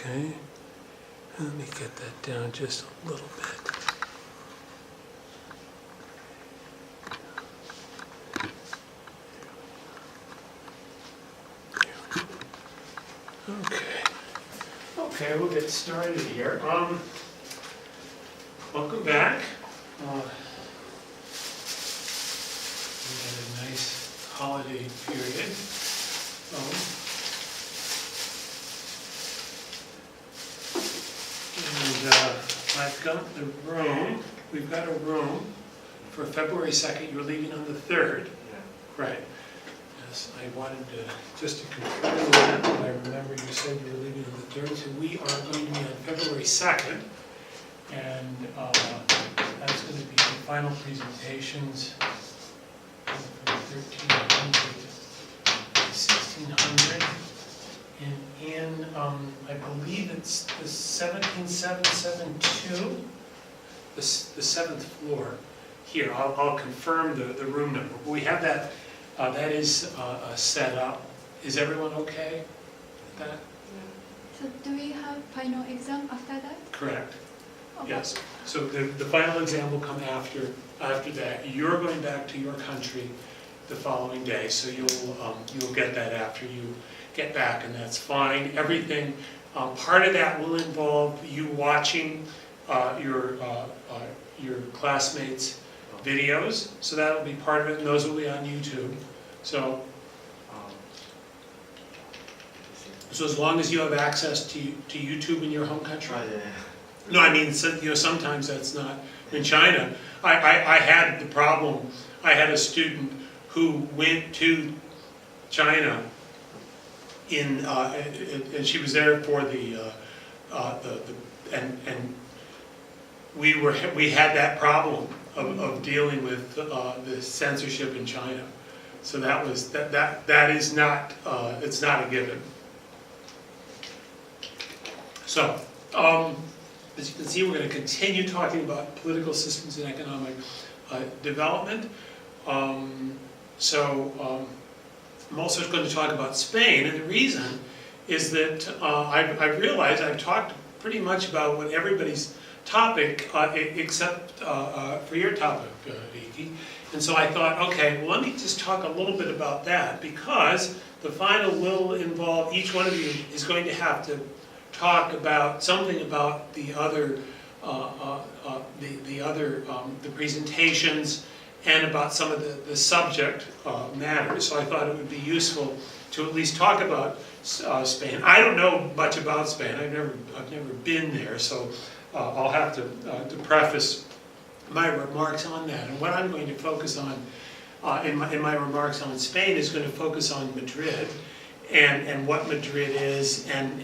Okay, let me get that down just a little bit. Okay, we'll get started here. Welcome back. We had a nice holiday period. I've got the room, we've got a room for February 2nd. You're leaving on the 3rd. Yeah. Right. Yes, I wanted to, just to confirm that, but I remember you said you were leaving on the 3rd, so we are going to be on February 2nd, and that's going to be the final presentations from 1300 to 1600. And in, I believe it's the 17772, the 7th floor here. I'll confirm the room number. We have that, that is set up. Is everyone okay with that? So do we have final exam after that? Correct. Okay. Yes. So the final exam will come after that. You're going back to your country the following day, so you'll get that after you get back, and that's fine. Everything, part of that will involve you watching your classmates' videos, so that'll be part of it, and those will be on YouTube. So as long as you have access to YouTube in your home country. No, I mean, sometimes that's not. In China, I had the problem. I had a student who went to China and she was there for and we had that problem of dealing with the censorship in China. So that is not it's not a given. So as you can see, we're going to continue talking about political systems and economic development. I'm also going to talk about Spain, and the reason is that I've realized I've talked pretty much about what everybody's topic, except for your topic, Vicky. And so I thought, okay, well, let me just talk a little bit about that, because the final will involve, each one of you is going to have to talk about something about the other, the presentations, and about some of the subject matters. So I thought it would be useful to at least talk about Spain. I don't know much about Spain. I've never been there, so I'll have to preface my remarks on that. And what I'm going to focus on in my remarks on Spain is going to focus on Madrid and what Madrid is and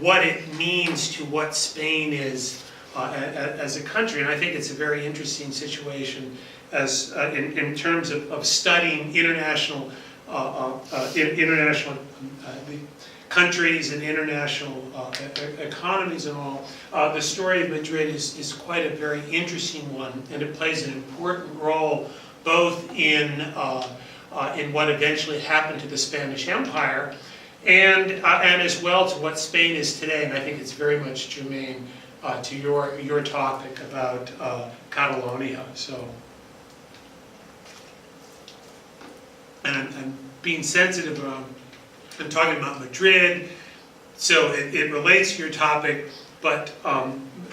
what it means to what Spain is as a country. And I think it's a very interesting situation as in terms of studying international countries and international economies and all. The story of Madrid is quite a very interesting one, and it plays an important role both in what eventually happened to the Spanish Empire, and as well to what Spain is today. And I think it's very much germane to your topic about Catalonia. So. And I'm being sensitive around, I'm talking about Madrid, so it relates to your topic, but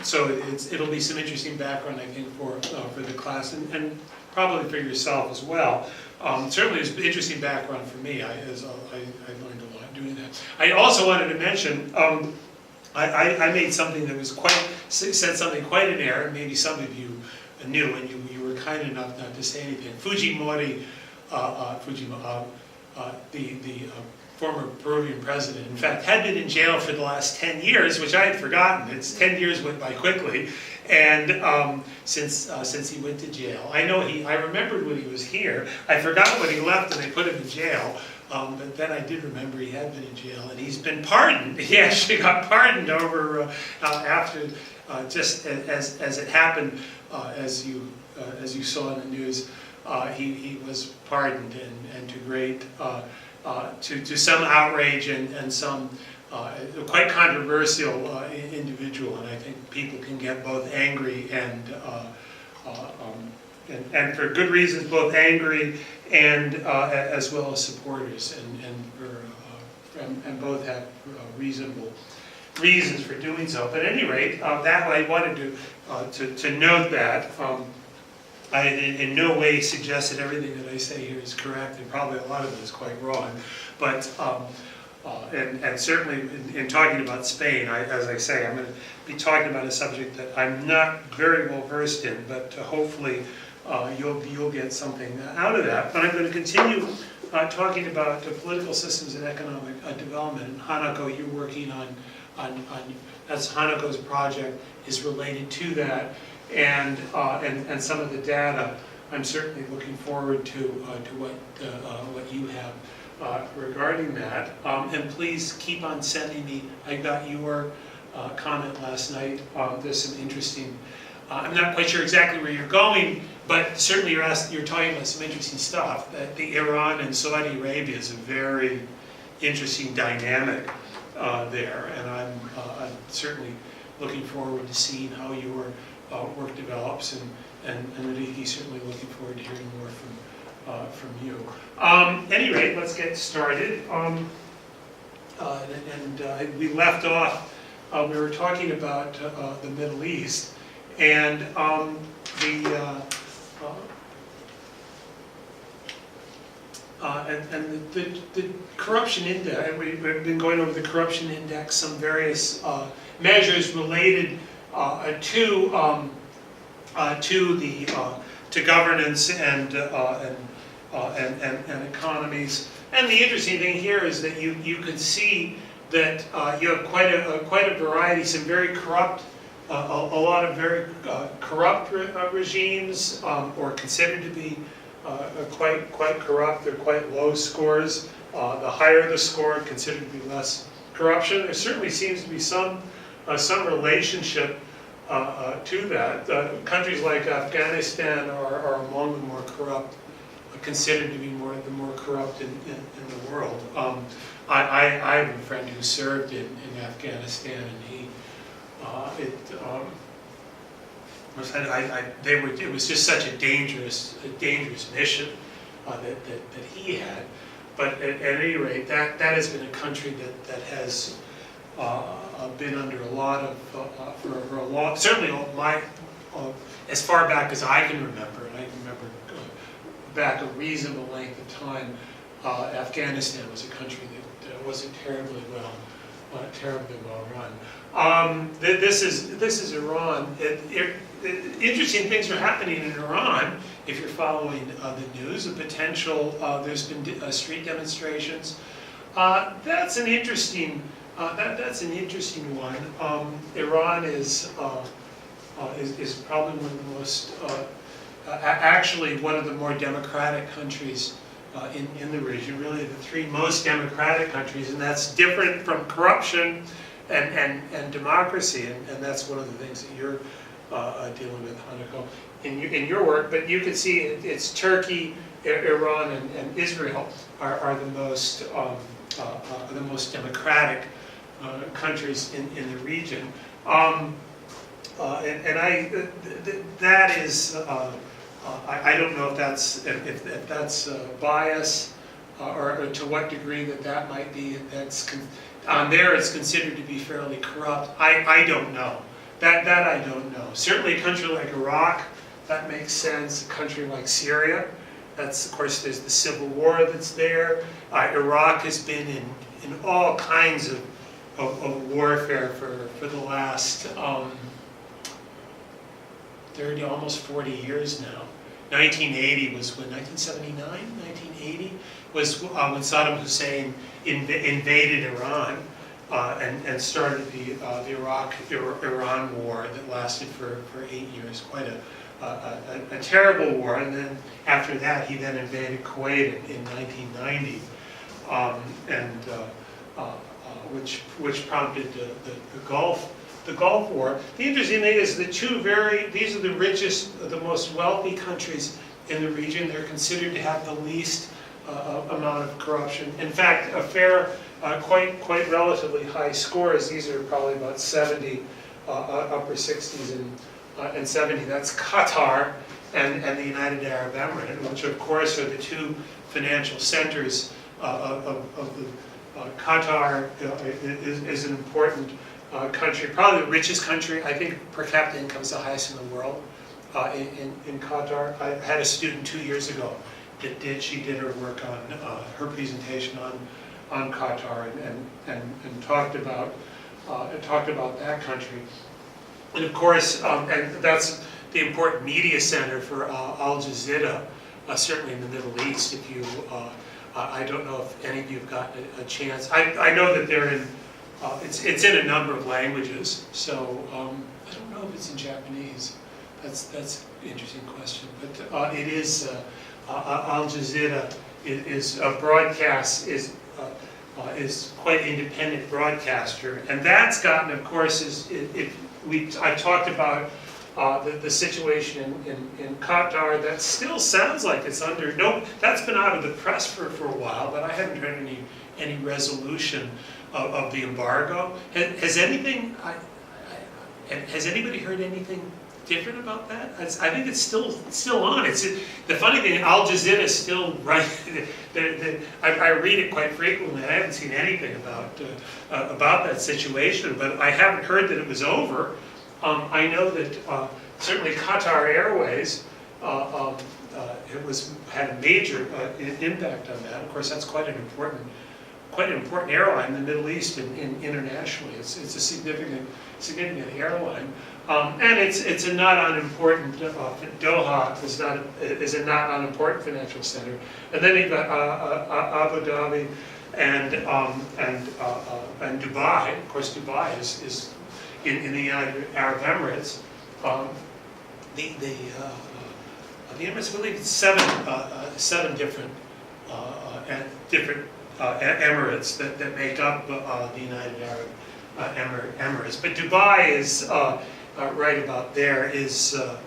so it'll be some interesting background, I think, for the class, and probably for yourself as well. Certainly it's an interesting background for me, I learned a lot doing that. I also wanted to mention, I made something that was said something quite in error, maybe some of you knew, and you were kind enough not to say anything. Fujimori, the former Peruvian president, in fact, had been in jail for the last 10 years, which I had forgotten. 10 years went by quickly, and since he went to jail. I remembered when he was here. I forgot when he left and they put him in jail, but then I did remember he had been in jail, and he's been pardoned. He actually got pardoned over after, just as it happened, as you saw in the news. He was pardoned, and to great to some outrage and some quite controversial individual, and I think people can get both angry and for good reasons, both angry and as well as supporters, and both have reasonable reasons for doing so. But at any rate, that I wanted to note that. I in no way suggest that everything that I say here is correct, and probably a lot of it is quite wrong. But and certainly in talking about Spain, as I say, I'm going to be talking about a subject that I'm not very well versed in, but hopefully you'll get something out of that. But I'm going to continue talking about political systems and economic development. And Hanako, you're working on that's Hanako's project is related to that, and some of the data. I'm certainly looking forward to what you have regarding that. And please keep on sending me. I got your comment last night. There's some interesting. I'm not quite sure exactly where you're going, but certainly you're talking about some interesting stuff. The Iran and Saudi Arabia is a very interesting dynamic there, and I'm certainly looking forward to seeing how your work develops, and Enrique certainly looking forward to hearing more from you. Any rate, let's get started. We left off. We were talking about the Middle East, and the corruption index. We've been going over the corruption index, some various measures related to governance and economies. And the interesting thing here is that you can see that you have quite a variety, some very corrupt, a lot of very corrupt regimes, or considered to be quite corrupt. They're quite low scores. The higher the score, considered to be less corruption. There certainly seems to be some relationship to that. Countries like Afghanistan are among the more corrupt, considered to be the more corrupt in the world. I have a friend who served in Afghanistan, and it was just such a dangerous mission that he had. But at any rate, that has been a country that has been under a lot of for a long, certainly as far back as I can remember, and I can remember back a reasonable length of time. Afghanistan was a country that wasn't terribly well run. This is Iran. Interesting things are happening in Iran. If you're following the news, there's been street demonstrations. That's an interesting one. Iran is probably one of the most, actually one of the more democratic countries in the region. Really, the three most democratic countries, and that's different from corruption and democracy, and that's one of the things that you're dealing with, Hanako, in your work. But you can see it's Turkey, Iran, and Israel are the most democratic countries in the region, that is. I don't know if that's bias or to what degree that might be. There it's considered to be fairly corrupt. I don't know. That I don't know. Certainly a country like Iraq, that makes sense. A country like Syria, of course there's the civil war that's there. Iraq has been in all kinds of warfare for the last 30, almost 40 years now. 1980 was when 1980 was when Saddam Hussein invaded Iran and started the Iraq-Iran war that lasted for 8 years. Quite a terrible war. And then after that, he then invaded Kuwait in 1990, which prompted the Gulf War. The interesting thing is these are the richest, the most wealthy countries in the region. They're considered to have the least amount of corruption. In fact, a fair quite relatively high scores. These are probably about 70, upper 60s and 70. That's Qatar and the United Arab Emirates, which of course are the two financial centers of the Qatar is an important country, probably the richest country. I think per capita income is the highest in the world in Qatar. I had a student 2 years ago that she did her work on her presentation on Qatar and talked about that country. And of course, and that's the important media center for Al Jazeera, certainly in the Middle East. If you, I don't know if any of you have gotten a chance. I know that they're in. It's in a number of languages, so I don't know if it's in Japanese. That's an interesting question, but it is Al Jazeera is a broadcast is quite independent broadcaster, and that's gotten, of course, I talked about the situation in Qatar. That still sounds like it's under that's been out of the press for a while, but I haven't heard any resolution of the embargo. Has anybody heard anything different about that? I think it's still on. The funny thing, Al Jazeera is still right. I read it quite frequently. I haven't seen anything about that situation, but I haven't heard that it was over. I know that certainly Qatar Airways had a major impact on that. Of course, that's quite an important airline in the Middle East and internationally. It's a significant airline, and it's a not unimportant. Doha is a not unimportant financial center, and then you've got Abu Dhabi and Dubai. Of course, Dubai is in the United Arab Emirates. The Emirates, I believe it's seven different Emirates that make up the United Arab Emirates. But Dubai is right about there is a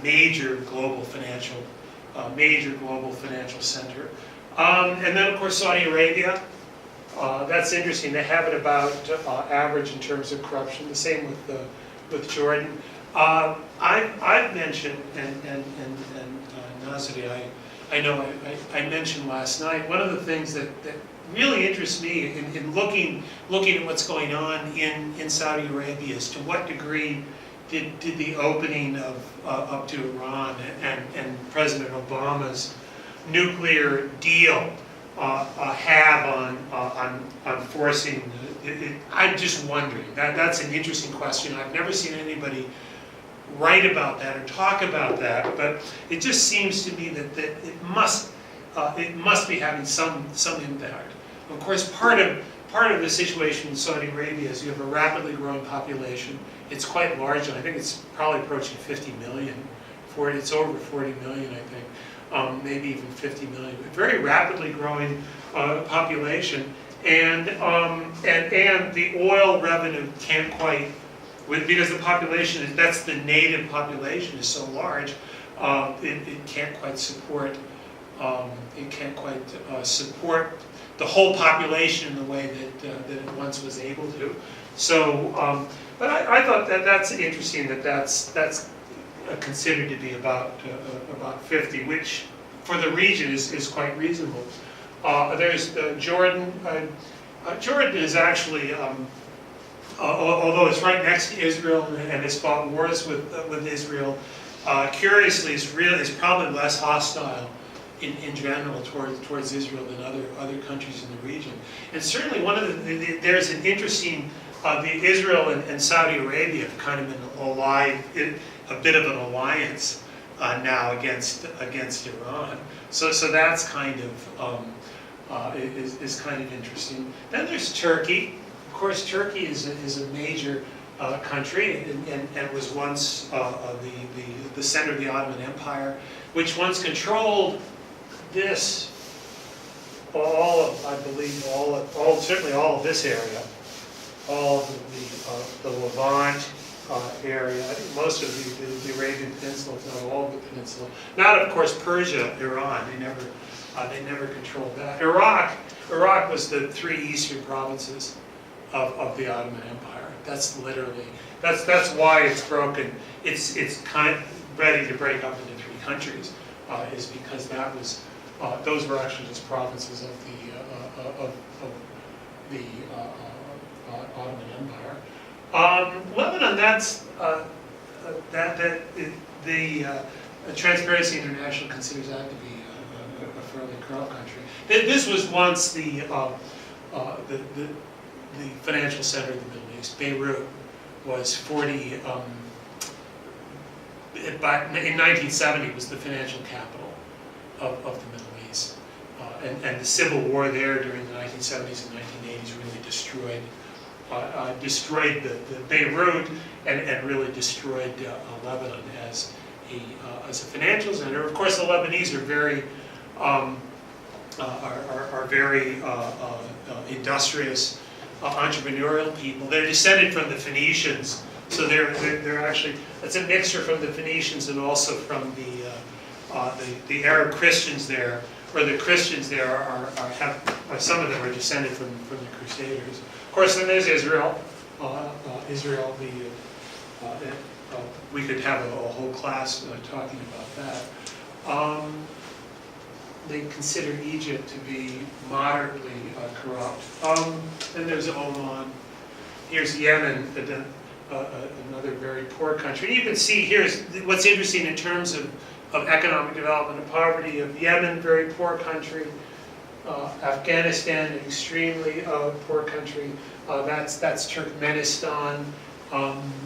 major global financial center. And then of course Saudi Arabia. That's interesting. They have it about average in terms of corruption. The same with Jordan. I've mentioned and Nazari, I know I mentioned last night, one of the things that really interests me in looking at what's going on in Saudi Arabia is to what degree did the opening up to Iran and President Obama's nuclear deal have on forcing it. I'm just wondering. That's an interesting question. I've never seen anybody write about that or talk about that, but it just seems to me that it must be having some impact. Of course, part of the situation in Saudi Arabia is you have a rapidly growing population. It's quite large, and I think it's probably approaching 50 million. It's over 40 million, I think, maybe even 50 million. A very rapidly growing population, and the oil revenue can't quite. Because the population, that's the native population, is so large, it can't quite support. Support the whole population in the way that it once was able to. So, but I thought that's interesting. That's considered to be about 50, which for the region is quite reasonable. There's Jordan. Jordan is actually. Although it's right next to Israel and has fought wars with Israel, curiously is probably less hostile in general towards Israel than other countries in the region. And certainly there's an interesting Israel and Saudi Arabia have kind of been a bit of an alliance now against Iran. So that's kind of is kind of interesting. Then there's Turkey. Of course, Turkey is a major country and was once the center of the Ottoman Empire, which once controlled this, certainly all of this area, all of the Levant area, I think most of the Arabian Peninsula, if not all of the peninsula. Not, of course, Persia, Iran. They never controlled that. Iraq was the 3 eastern provinces of the Ottoman Empire. That's literally, that's why it's broken. It's kind of ready to break up into 3 countries, is because that was, those were actually just provinces of the Ottoman Empire. Lebanon, the Transparency International considers that to be a fairly corrupt country. This was once the financial center of the Middle East. Beirut was 40, in 1970 was the financial capital of the Middle East. And the civil war there during the 1970s and 1980s really destroyed the Beirut and really destroyed Lebanon as a financial center. Of course, the Lebanese are very industrious, entrepreneurial people. They're descended from the Phoenicians, so they're actually, it's a mixture from the Phoenicians and also from the Arab Christians there, or the Christians there some of them are descended from the Crusaders. Of course, then there's Israel. We could have a whole class talking about that. They consider Egypt to be moderately corrupt. Then there's Oman. Here's Yemen, another very poor country. You can see here's what's interesting in terms of economic development and poverty of Yemen, very poor country. Afghanistan, an extremely poor country. That's Turkmenistan,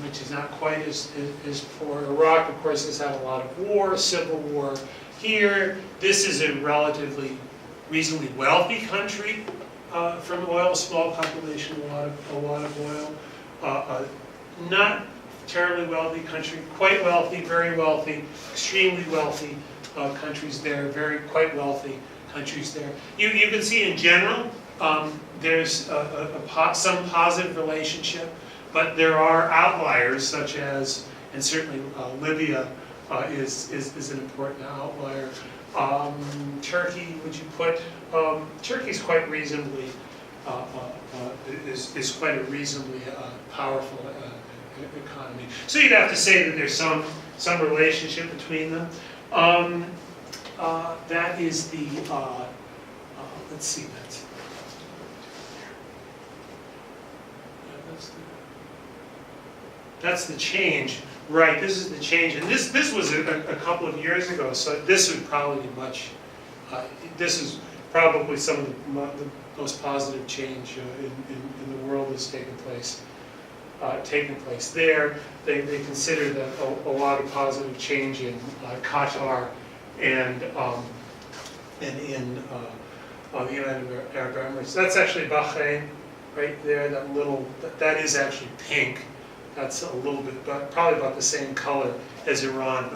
which is not quite as poor. Iraq, of course, has had a lot of war, civil war. Here, this is a relatively reasonably wealthy country from oil, small population, a lot of oil. Not terribly wealthy country, quite wealthy, very wealthy, extremely wealthy countries there, quite wealthy countries there. You can see in general there's some positive relationship, but there are outliers such as, and certainly Libya is an important outlier. Turkey, would you put, Turkey's quite reasonably, is quite a reasonably powerful economy. So you'd have to say that there's some relationship between them. That is the, let's see, that's the change. Right, this is the change, and this was a couple of years ago, so this would probably be much, this is probably some of the most positive change in the world that's taken place there. They consider that a lot of positive change in Qatar and in the United Arab Emirates. That's actually Bahrain, right there, that is actually pink. That's a little bit, probably about the same color as Iran.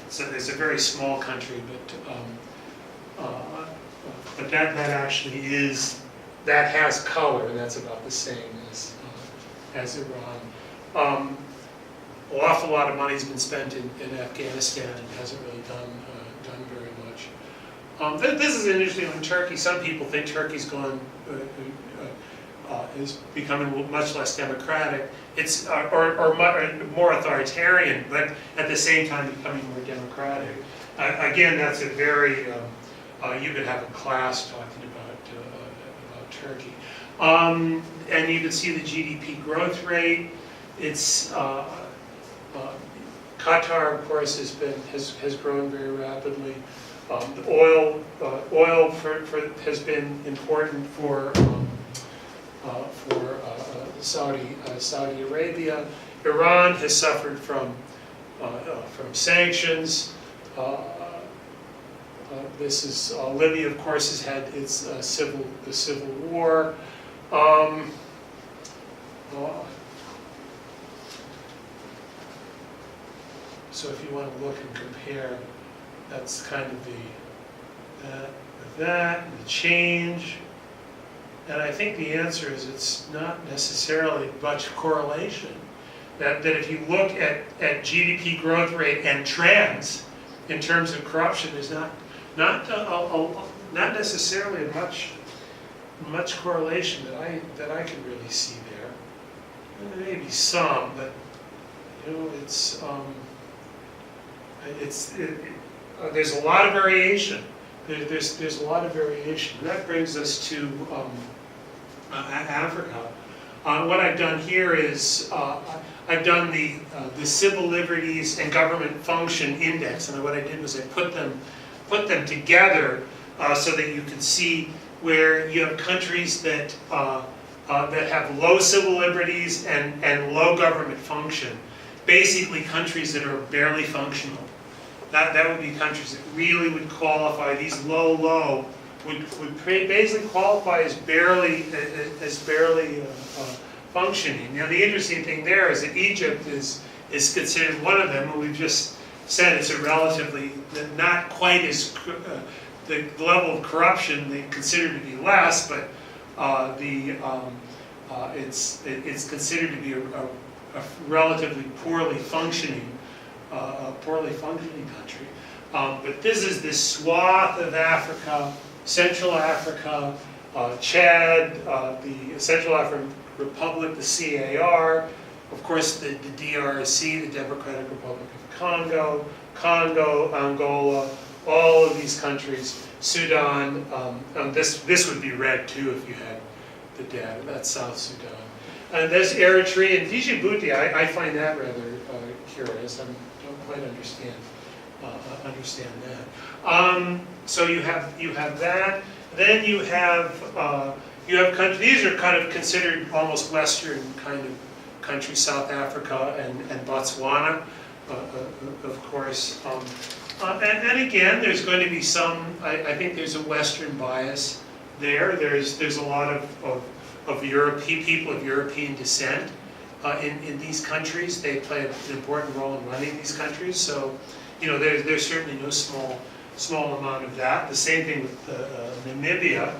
So it's a very small country, but that actually is, that has color, and that's about the same as Iran. An awful lot of money's been spent in Afghanistan and hasn't really done very much. This is interesting in Turkey. Some people think Turkey's gone. Is becoming much less democratic. It's or more authoritarian, but at the same time becoming more democratic. Again, that's a very you could have a class talking about Turkey, and you can see the GDP growth rate. It's Qatar, of course, has grown very rapidly. The oil has been important for Saudi Arabia. Iran has suffered from sanctions. This is Libya, of course, has had its civil war. So if you want to look and compare, that's kind of the change. And I think the answer is it's not necessarily much correlation. That if you look at GDP growth rate and trends in terms of corruption, there's not not necessarily much correlation that I could really see there. Maybe some, but you know, there's a lot of variation. There's a lot of variation. That brings us to Africa. What I've done here is I've done the Civil Liberties and Government Function Index, and what I did was I put them together so that you can see where you have countries that have low civil liberties and low government function. Basically, countries that are barely functional. That would be countries that really would qualify. These low would basically qualify as barely functioning. Now, the interesting thing there is that Egypt is considered one of them, and we've just said it's a relatively not quite as the level of corruption they consider to be less, but it's considered to be a relatively poorly functioning country. But this is this swath of Africa, Central Africa, Chad, the Central African Republic, the CAR, of course the DRC, the Democratic Republic of Congo, Angola, all of these countries, Sudan. This would be red too if you had the data. That's South Sudan. And there's Eritrea and Djibouti. I find that rather curious. I don't quite understand that. So you have that. Then you have countries. These are kind of considered almost Western kind of countries, South Africa and Botswana, of course. And again, there's going to be some. I think there's a Western bias there. There's a lot of European people of European descent in these countries. They play an important role in running these countries. So, you know, there's certainly no small amount of that. The same thing with Namibia,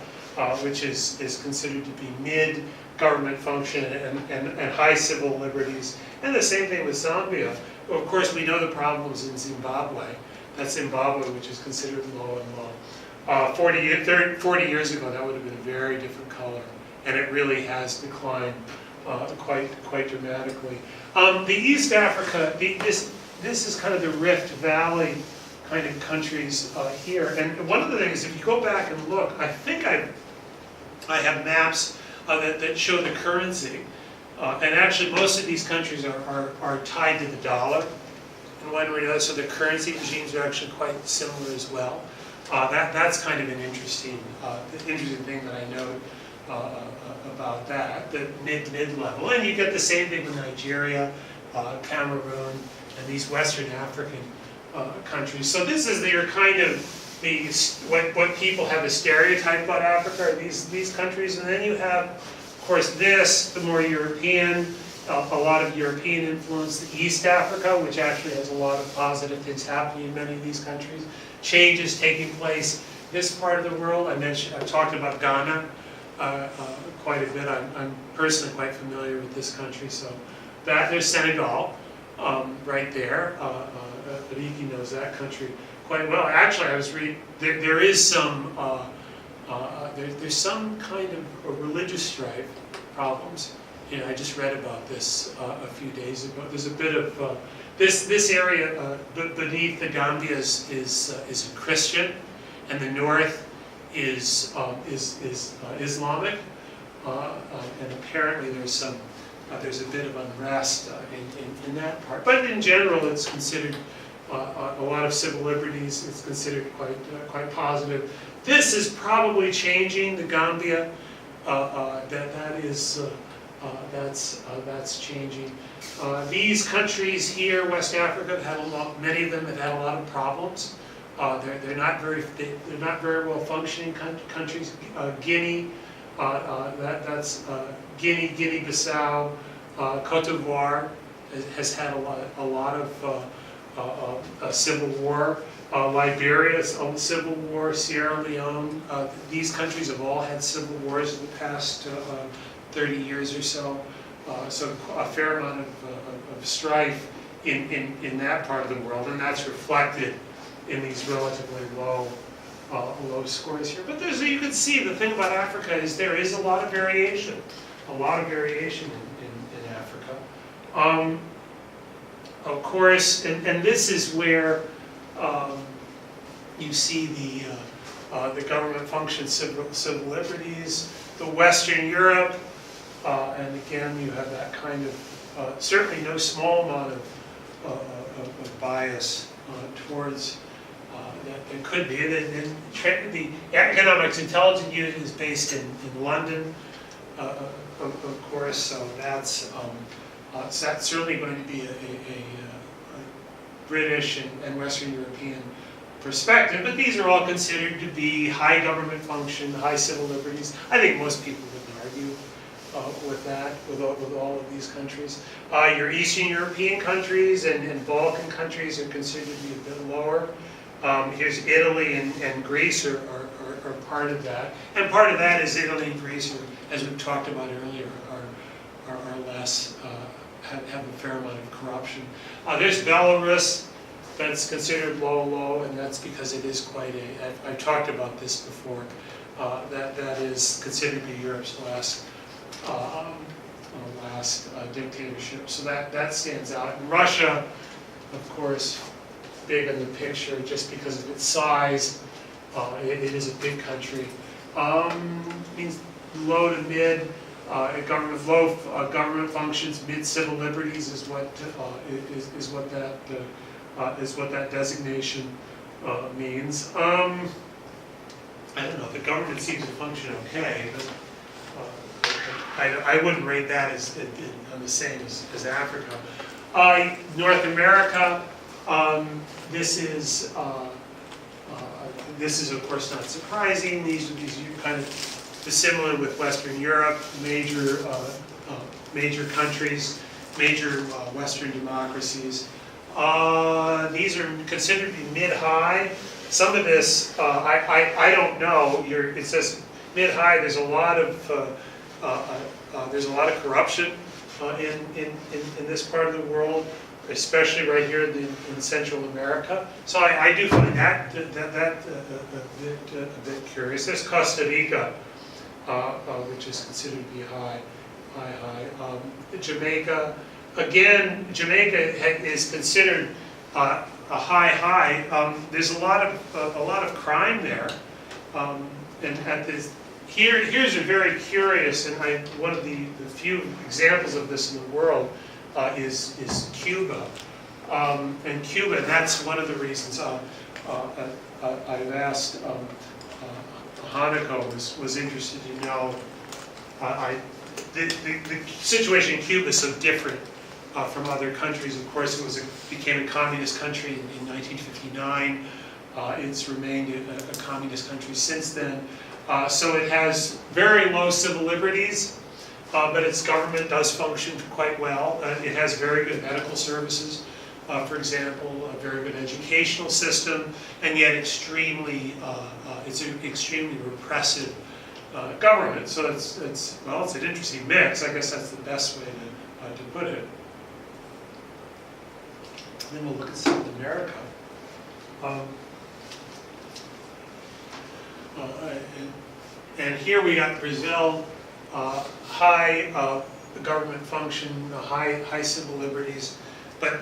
which is considered to be mid-government function and high civil liberties. And the same thing with Zambia. Of course, we know the problems in Zimbabwe. That's Zimbabwe, which is considered low and low. 40 years ago, that would have been a very different color, and it really has declined quite dramatically. The East Africa, this is kind of the Rift Valley kind of countries here. And one of the things, if you go back and look, I think I have maps that show the currency. And actually, most of these countries are tied to the dollar in one way or another, so the currency regimes are actually quite similar as well. That's kind of an interesting thing that I know about that, the mid-level. And you get the same thing with Nigeria, Cameroon, and these Western African countries. So this is your kind of what people have a stereotype about Africa, are these countries. And then you have, of course, the more European, a lot of European influence, the East Africa, which actually has a lot of positive things happening in many of these countries. Changes taking place this part of the world. I've talked about Ghana quite a bit. I'm personally quite familiar with this country. So there's Senegal right there. Riki knows that country quite well. Actually, I was reading. There is some. There's some kind of religious strife problems. You know, I just read about this a few days ago. There's a bit of this area beneath the Gambia is Christian, and the north is Islamic, and apparently there's a bit of unrest in that part. But in general, it's considered a lot of civil liberties. It's considered quite positive. This is probably changing. The Gambia, that's changing. These countries here, West Africa, many of them have had a lot of problems. They're not very well functioning countries. Guinea, Guinea-Bissau, Cote d'Ivoire has had a lot of civil war. Liberia's own civil war. Sierra Leone. These countries have all had civil wars in the past 30 years or so. So a fair amount of strife in that part of the world, and that's reflected in these relatively low low scores here. But you can see the thing about Africa is there is a lot of variation. In Africa. Of course, and this is where you see the government functions, civil liberties, the Western Europe, and again you have that kind of, certainly no small amount of bias towards that there could be. And the Economics Intelligence Unit is based in London, of course, so that's certainly going to be a British and Western European perspective, but these are all considered to be high government function, high civil liberties. I think most people wouldn't argue with that, with all of these countries. Your Eastern European countries and Balkan countries are considered to be a bit lower. Here's Italy and Greece are part of that. And part of that is Italy and Greece, as we've talked about earlier, are less, have a fair amount of corruption. There's Belarus, that's considered low, and that's because it is quite a, I've talked about this before, that is considered to be Europe's last dictatorship. So that stands out. And Russia, of course, big in the picture just because of its size. It is a big country. Means low to mid government functions, mid civil liberties is what that designation means. I don't know. The government seems to function okay, but I wouldn't rate that as on the same as Africa. North America. This is of course not surprising. These are kind of similar with Western Europe, major countries, major Western democracies. These are considered to be mid-high. Some of this I don't know. It says mid-high. There's a lot of corruption in this part of the world, especially right here in Central America. So I do find that a bit curious. There's Costa Rica, which is considered to be high. Jamaica, again, Jamaica is considered a high. There's a lot of crime there, and at this. Here's a very curious, and one of the few examples of this in the world is Cuba. And Cuba, that's one of the reasons I've asked Hanako was interested to know. The situation in Cuba is so different from other countries. Of course, it became a communist country in 1959. It's remained a communist country since then. So it has very low civil liberties, but its government does function quite well. It has very good medical services, for example, a very good educational system, and yet it's an extremely repressive government. So it's an interesting mix. I guess that's the best way to put it. And then we'll look at South America. And here we got Brazil, high government function, high civil liberties, but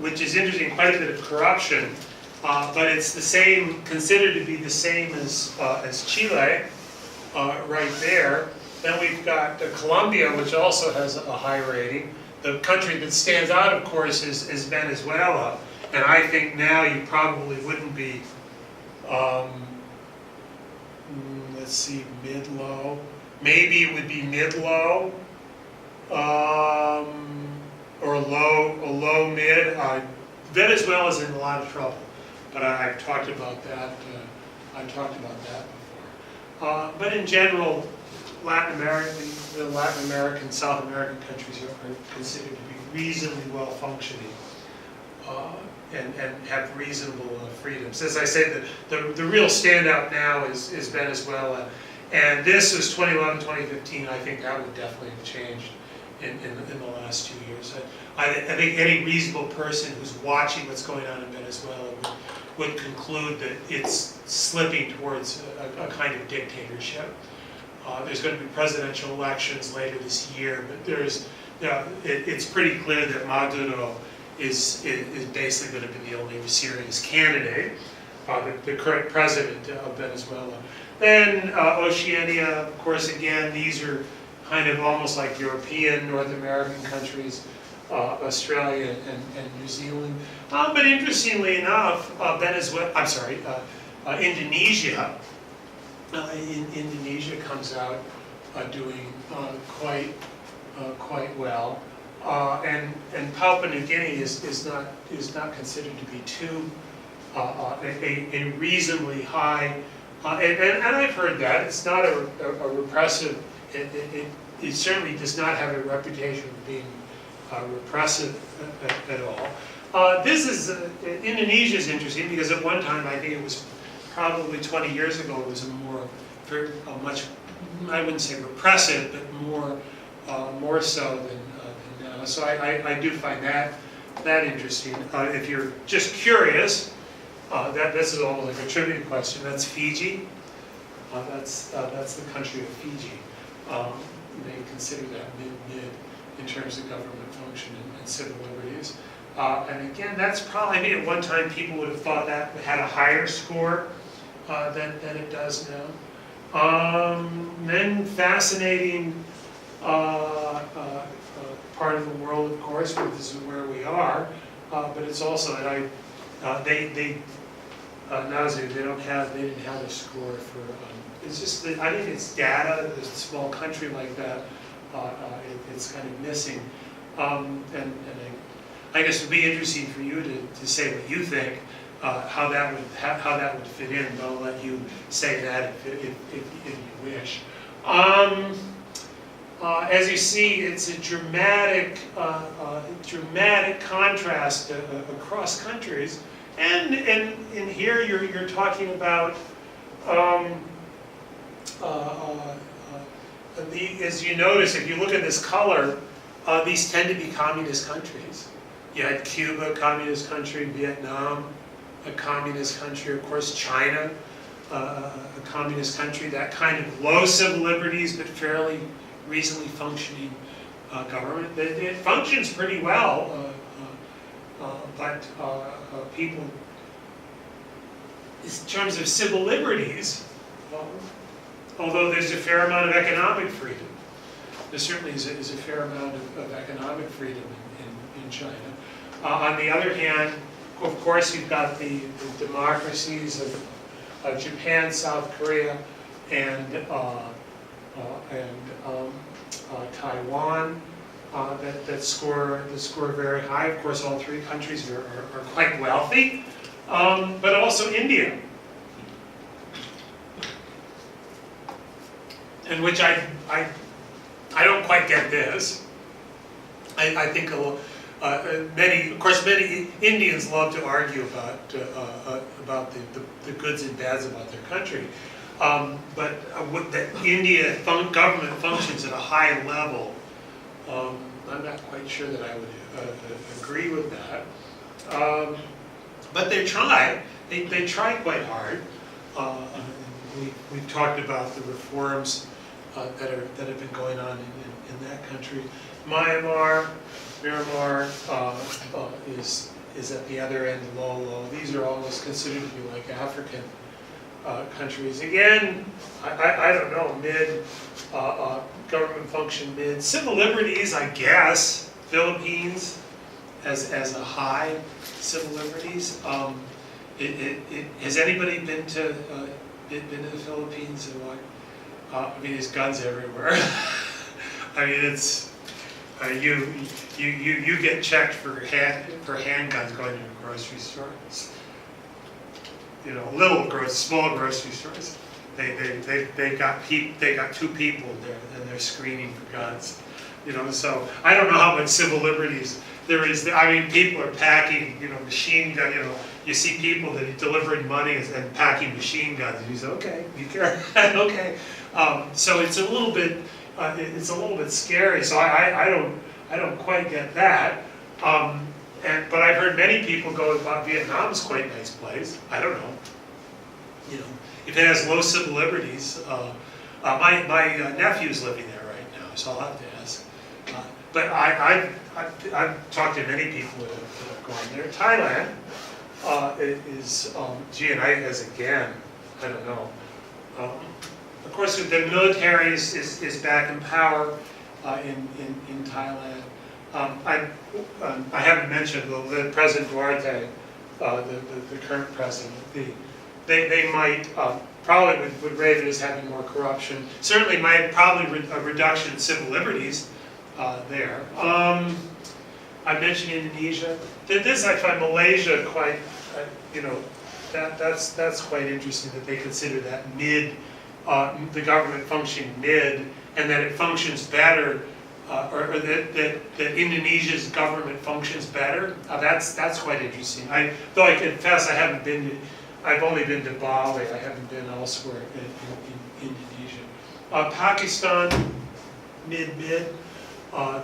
which is interesting, quite a bit of corruption. But it's the same, considered to be the same as Chile, right there. Then we've got Colombia, which also has a high rating. The country that stands out, of course, is Venezuela. And I think now you probably wouldn't be, let's see, mid-low. Maybe it would be mid-low, or low-mid. Venezuela's in a lot of trouble, but I've talked about that. Before. But in general, the Latin American, South American countries are considered to be reasonably well functioning and have reasonable freedoms. As I say, the real standout now is Venezuela, and this was 2011, 2015. I think that would definitely have changed in the last 2 years. I think any reasonable person who's watching what's going on in Venezuela would conclude that it's slipping towards a kind of dictatorship. There's going to be presidential elections later this year, but it's pretty clear that Maduro is basically going to be the only serious candidate, the current president of Venezuela. Then Oceania, of course, again, these are kind of almost like European, North American countries, Australia and New Zealand. But interestingly enough, Indonesia. Indonesia comes out doing quite well, and Papua New Guinea is not considered to be too a reasonably high, and I've heard that it's not a repressive. It certainly does not have a reputation of being repressive at all. Indonesia is interesting because at one time, I think it was probably 20 years ago, it was a much, I wouldn't say repressive, but more so than now. So I do find that interesting. If you're just curious, this is almost like a trivia question. That's Fiji. That's the country of Fiji. They consider that mid in terms of government function and civil liberties. And again, that's probably, I mean, at one time people would have thought that had a higher score than it does now. Then fascinating part of the world, of course, this is where we are, but it's also that they didn't have a score for. It's just that I think it's data. A small country like that, it's kind of missing. And I guess it would be interesting for you to say what you think, how that would fit in. But I'll let you say that if you wish. As you see, it's a dramatic contrast across countries, and in here you're talking about. As you notice, if you look at this color, these tend to be communist countries. You had Cuba, a communist country, Vietnam, a communist country, of course China, a communist country, that kind of low civil liberties but fairly reasonably functioning government. It functions pretty well, but people, in terms of civil liberties, although there's a fair amount of economic freedom, there certainly is a fair amount of economic freedom in China. On the other hand, of course, you've got the democracies of Japan, South Korea, and Taiwan that score very high. Of course, all three countries are quite wealthy, but also India. In which I don't quite get this. I think many Indians love to argue about the goods and bads about their country, but that India government functions at a high level, I'm not quite sure that I would agree with that. But they try. They try quite hard. We've talked about the reforms that have been going on in that country. Myanmar is at the other end, low. These are almost considered to be like African countries. Again, I don't know, mid government function, mid civil liberties, I guess. Philippines as a high civil liberties. Has anybody been to the Philippines and what? I mean, there's guns everywhere. I mean, it's you get checked for handguns going to a grocery store. It's, small grocery stores. They got two people there and they're screening for guns. So I don't know how much civil liberties there is. I mean, people are packing, machine gun. You see people that are delivering money and packing machine guns, and you say, okay, be careful. Okay. So it's a little bit scary. So I don't quite get that. But I've heard many people go about Vietnam's quite a nice place. I don't know. You know, if it has low civil liberties, my nephew's living there right now, so I'll have to ask. But I've talked to many people that have gone there. Thailand is, gee, and again, I don't know. Of course, the military is back in power in Thailand. I haven't mentioned the President Duarte, the current president. They might probably would rate it as having more corruption. Certainly, probably a reduction in civil liberties there. I mentioned Indonesia. This I find Malaysia quite, you know, that's quite interesting that they consider that the government functioning mid, and that it functions better, or that Indonesia's government functions better. That's quite interesting. Though I confess I've only been to Bali. I haven't been elsewhere in Indonesia. Pakistan, mid.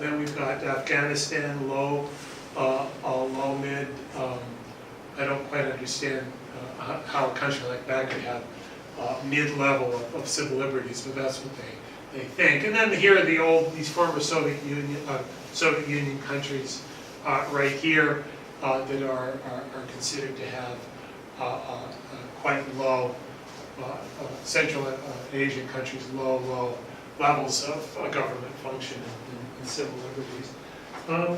Then we've got Afghanistan, low mid. I don't quite understand how a country like that could have mid-level of civil liberties, but that's what they think. And then here are these former Soviet Union countries right here that are considered to have quite low, Central Asian countries, low levels of government function and civil liberties. I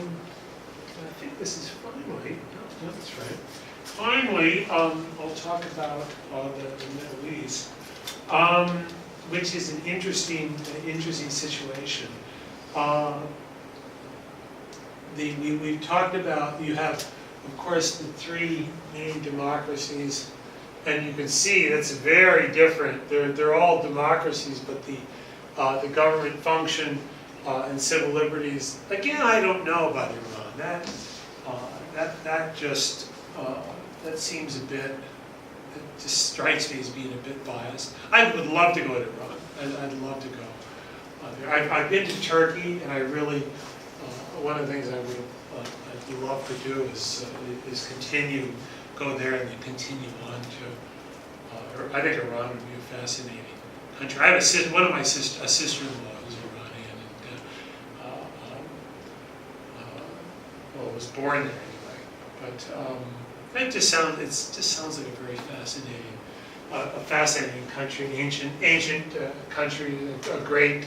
think this is finally, no, that's right. Finally, I'll talk about the Middle East, which is an interesting situation. We've talked about, you have, of course, the three main democracies, and you can see that's very different. They're all democracies, but the government function and civil liberties. Again, I don't know about Iran. That seems a bit. It just strikes me as being a bit biased. I would love to go to Iran. I'd love to go there. I've been to Turkey, and I really one of the things I'd love to do is go there and then continue on to. I think Iran would be a fascinating country. I have a sister-in-law who's Iranian, and was born there anyway. But it just sounds like a very fascinating country, ancient country, a great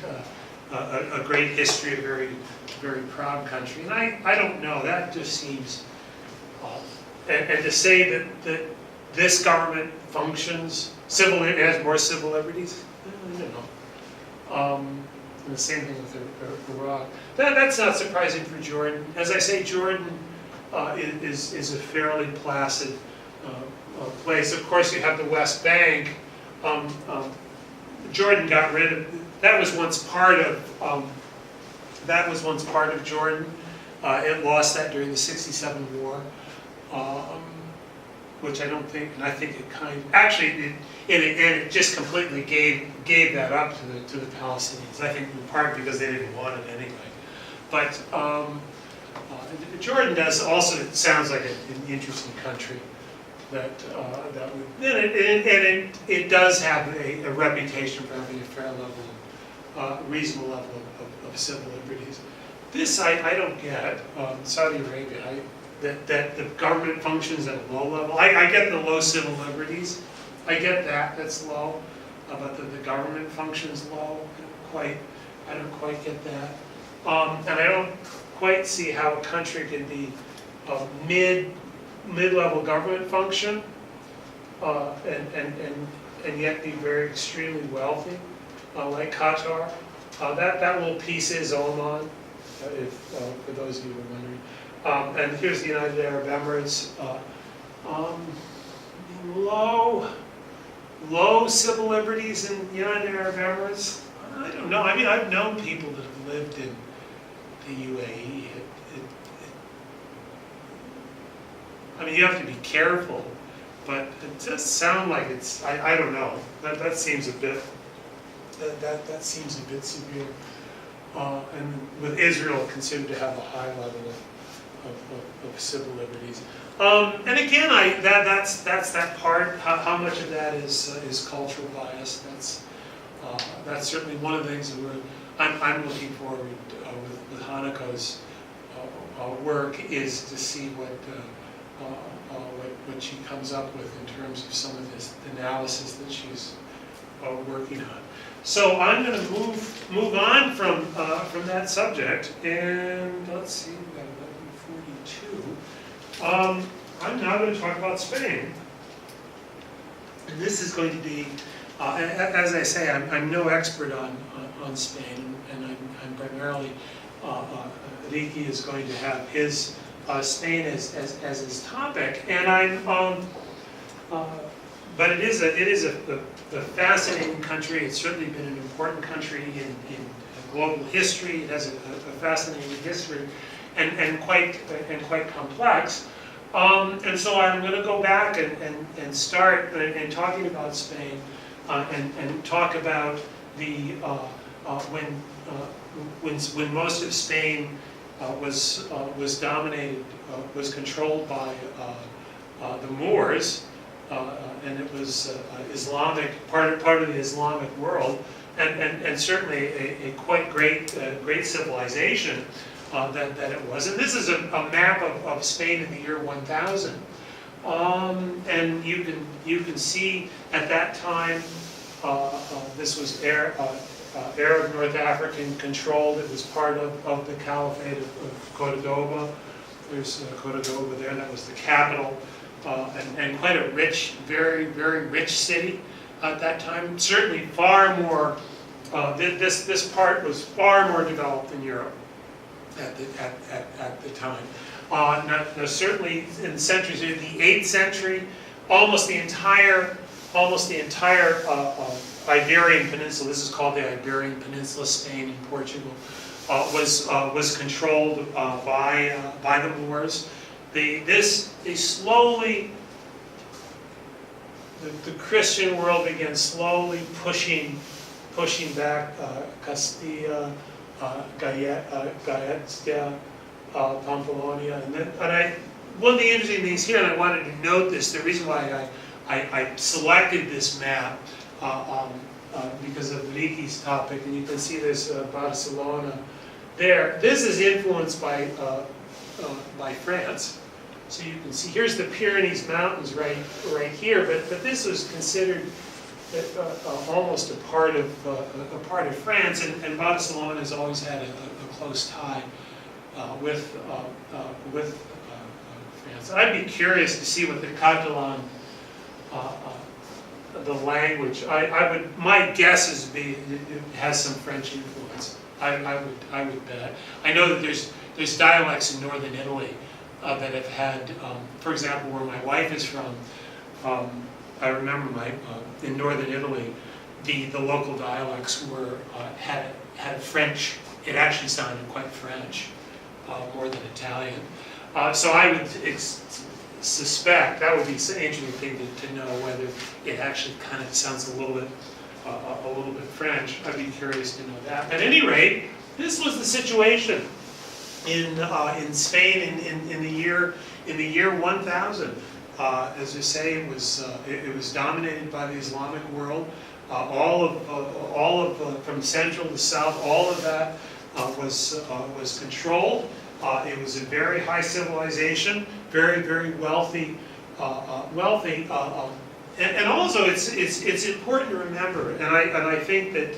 history, a very proud country. And I don't know, that just seems, and to say that this government functions, it has more civil liberties, I don't know. And the same thing with Iraq. That's not surprising for Jordan. As I say, Jordan is a fairly placid place. Of course, you have the West Bank. Jordan got rid of that. Was once part of Jordan. It lost that during the '67 war, which I don't think, and I think it it just completely gave that up to the Palestinians. I think in part because they didn't want it anyway. But Jordan it sounds like an interesting country that would, and it does have a reputation for having a fair level, reasonable level of civil liberties. This I don't get. Saudi Arabia, that the government functions at a low level. I get the low civil liberties. I get that. That's low, but the government functions low. I don't quite get that, and I don't quite see how a country can be mid-level government function and yet be very extremely wealthy, like Qatar. That little piece is Oman, for those of you who are wondering. And here's the United Arab Emirates. Low civil liberties in the United Arab Emirates. I don't know. I mean, I've known people that have lived in the UAE. I mean, you have to be careful, but it does sound like it's. I don't know. That seems a bit. That seems a bit severe. And with Israel considered to have a high level of civil liberties. And again, that's that part. How much of that is cultural bias? That's certainly one of the things that I'm looking forward with Hanako's work, is to see what she comes up with in terms of some of this analysis that she's working on. So I'm going to move on from that subject, and let's see, we've got 11:42. I'm now going to talk about Spain, and this is going to be, as I say, I'm no expert on Spain, and I'm primarily, Ricky is going to have his Spain as his topic, and but it is a fascinating country. It's certainly been an important country in global history. It has a fascinating history, and quite complex. And so I'm going to go back and start in talking about Spain, and talk about the when most of Spain was dominated, was controlled by the Moors, and it was Islamic, part of the Islamic world, and certainly a quite great civilization that it was. And this is a map of Spain in the year 1000, and you can see at that time this was Arab North African controlled. It was part of the Caliphate of Cordoba. There's Cordoba there, that was the capital, and quite a rich, very, very rich city at that time. Certainly far more, this part was far more developed than Europe at the time. Now certainly in the centuries, in the 8th century, almost the entire Iberian Peninsula, this is called the Iberian Peninsula, Spain and Portugal, was controlled by the Moors. The Christian world began slowly pushing back Castilla, Galicia, Pamplona, one of the interesting things here, and I wanted to note this, the reason why I selected this map, because of Ricky's topic, and you can see this Barcelona there. This is influenced by France. So you can see, here's the Pyrenees Mountains right here, but this was considered almost a part of France, and Barcelona has always had a close tie with France. I'd be curious to see what the Catalan, the language. My guess is it has some French influence. I would bet. I know that there's dialects in northern Italy that have had, for example, where my wife is from. I remember in northern Italy, the local dialects had French. It actually sounded quite French, more than Italian. So I would suspect that would be an interesting thing to know whether it actually kind of sounds a little bit French. I'd be curious to know that. At any rate, this was the situation in Spain in the year 1000. As I say, it was dominated by the Islamic world. All of from central to south, all of that was controlled. It was a very high civilization, very, very wealthy, and also it's important to remember, and I think that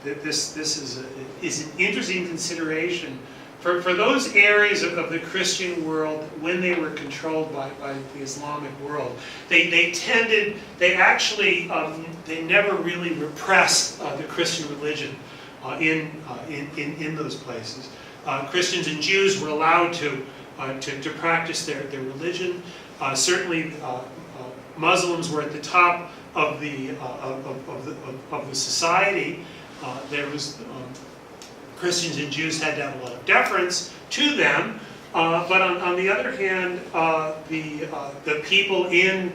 that this is an interesting consideration for those areas of the Christian world when they were controlled by the Islamic world. They never really repressed the Christian religion in those places. Christians and Jews were allowed to practice their religion. Certainly, Muslims were at the top of the society. There was Christians and Jews had to have a lot of deference to them, but on the other hand, the people in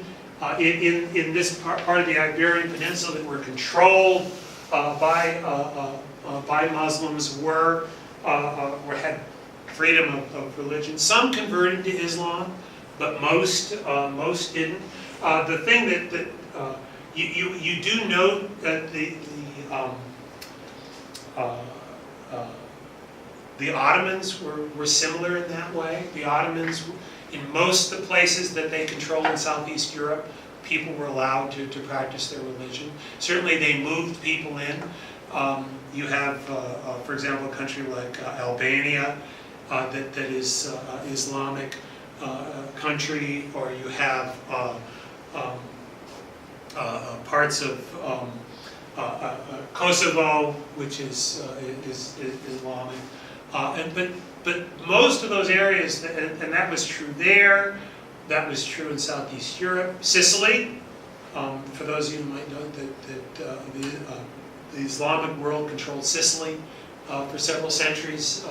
this part of the Iberian Peninsula that were controlled by Muslims had freedom of religion. Some converted to Islam, but most didn't. The thing that you do note that the Ottomans were similar in that way. The Ottomans, in most of the places that they controlled in Southeast Europe, people were allowed to practice their religion. Certainly they moved people in. You have, for example, a country like Albania that is Islamic country, or you have parts of Kosovo, which is Islamic. But most of those areas, and that was true there, that was true in Southeast Europe. Sicily, for those of you who might know that the Islamic world controlled Sicily for several centuries,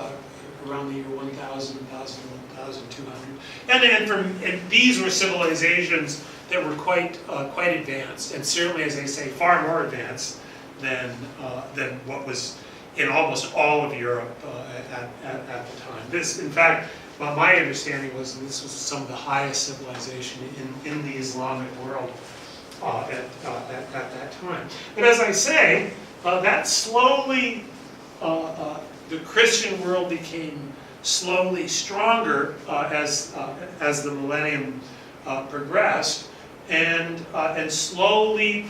around the year 1000, 1200. And these were civilizations that were quite advanced, and certainly, as they say, far more advanced than what was in almost all of Europe at the time. This, in fact, my understanding was this was some of the highest civilization in the Islamic world at that time. But as I say, that slowly, the Christian world became slowly stronger as the millennium progressed, and slowly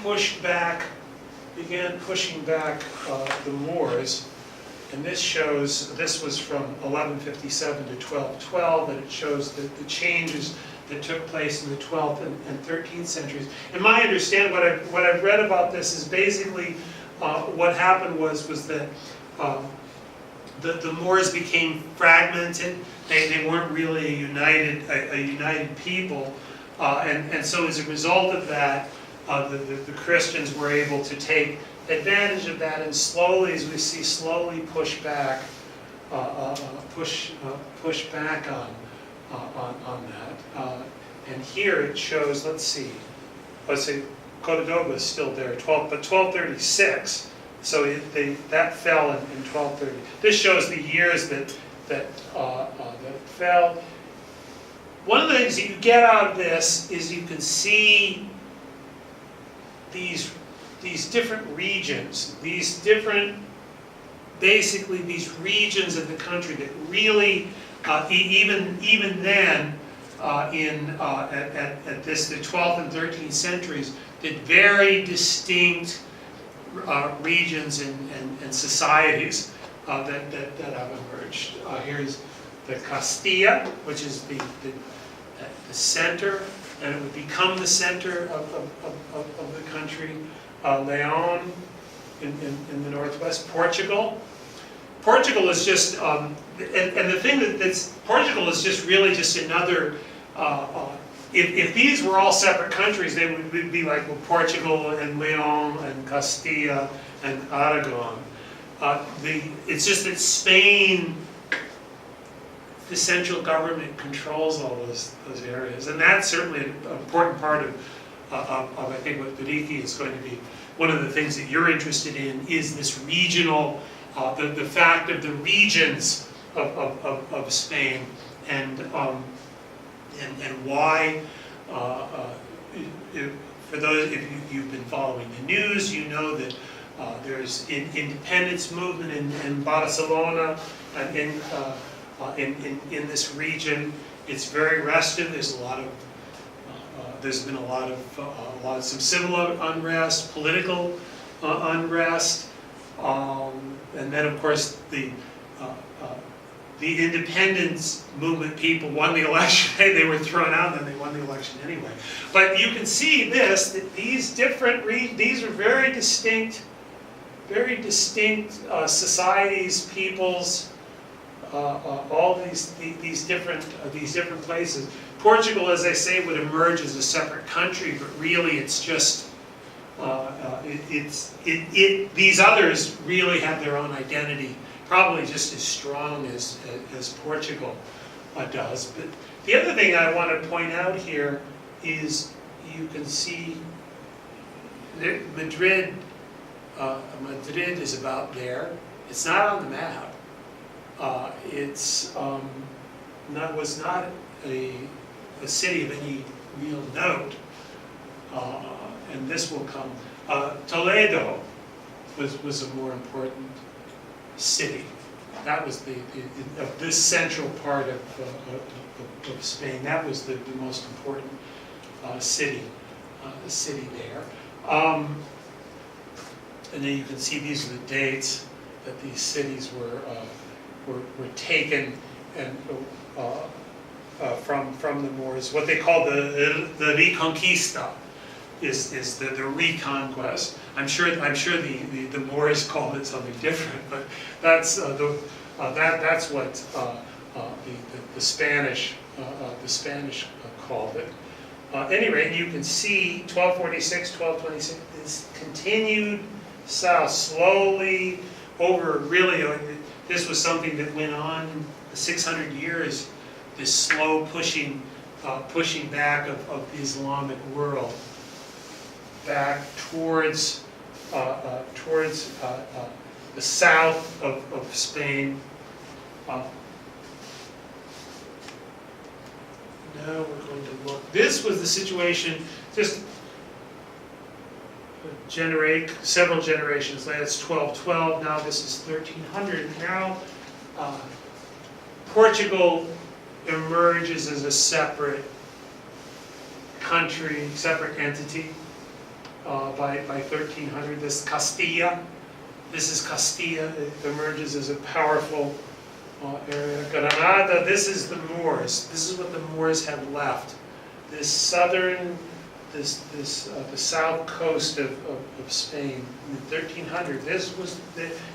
began pushing back the Moors. And this was from 1157 to 1212, and it shows the changes that took place in the 12th and 13th centuries. And my understanding, what I've read about this is basically what happened was that the Moors became fragmented. They weren't really a united people, and so as a result of that, the Christians were able to take advantage of that, and slowly, as we see, push back on that. And here it shows. Let's see, Cordoba is still there, but 1236. So that fell in 1230. This shows the years that fell. One of the things that you get out of this is you can see these different regions, basically these regions of the country that really, even then, at the 12th and 13th centuries, did very distinct regions and societies that have emerged. Here's the Castilla, which is the center, and it would become the center of the country. Leon in the northwest. Portugal is just, and the thing Portugal is just really just another. If these were all separate countries, they would be like Portugal and Leon and Castilla and Aragon. It's just that Spain, the central government, controls all those areas, and that's certainly an important part of I think what Verity is going to be. One of the things that you're interested in is this regional, the fact of the regions of Spain, and why. For those, if you've been following the news, you know that there's an independence movement in Barcelona and in this region. It's very restive. There's a lot of there's been a lot of some civil unrest, political unrest, and then of course the independence movement people won the election. They were thrown out, and then they won the election anyway. But you can see that these are very distinct societies, peoples, all these different places. Portugal, as I say, would emerge as a separate country, but really it's just these others really have their own identity, probably just as strong as Portugal does. But the other thing I want to point out here is you can see Madrid is about there. It's not on the map. was not a city of any real note, and this will come. Toledo was a more important city. That was of this central part of Spain. That was the most important city there. And then you can see these are the dates that these cities were taken and from the Moors. What they call the Reconquista is the reconquest. I'm sure the Moors called it something different, but that's what the Spanish called it. At any rate, you can see 1246, 1226. This continued south slowly over. Really, this was something that went on 600 years. This slow pushing back of the Islamic world back towards the south of Spain. Now we're going to look. This was the situation just several generations later. It's 1212. Now this is 1300. Now Portugal emerges as a separate country, separate entity by 1300. This is Castilla. It emerges as a powerful area. Granada, this is the Moors. This is what the Moors had left. This southern, the south coast of Spain in 1300.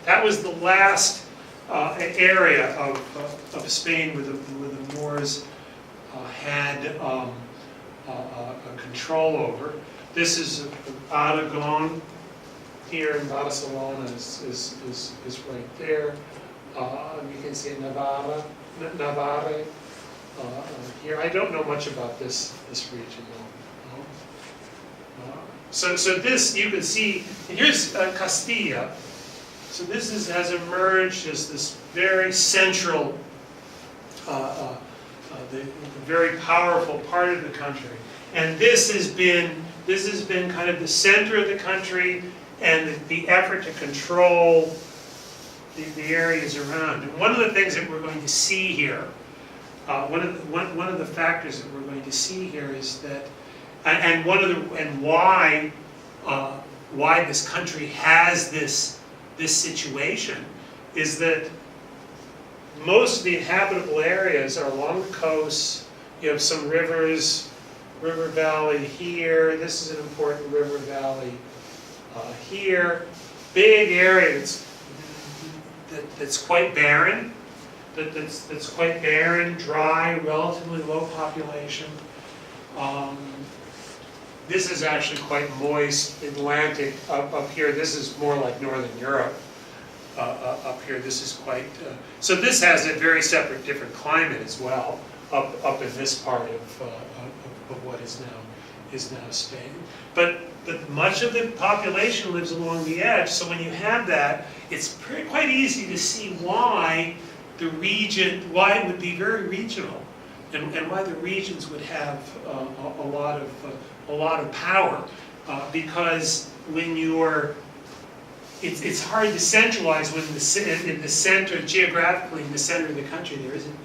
That was the last area of Spain where the Moors had control over. This is Aragon. Here in Barcelona is right there. You can see Navarre here. I don't know much about this region though. So this you can see. Here's Castilla. So this has emerged as this very central, the very powerful part of the country, and this has been kind of the center of the country and the effort to control the areas around. And one of the things that we're going to see here, one of the factors that we're going to see here is that, and why this country has this situation is that most of the inhabitable areas are along the coast. You have some rivers, river valley here. This is an important river valley here. Big area that's quite barren. That's quite barren, dry, relatively low population. This is actually quite moist, Atlantic up here. This is more like Northern Europe up here. This is quite, so this has a very separate, different climate as well up in this part of what is now Spain. But much of the population lives along the edge, so when you have that, it's quite easy to see why it would be very regional, and why the regions would have a lot of power, because when it's hard to centralize when in the center, geographically in the center of the country there isn't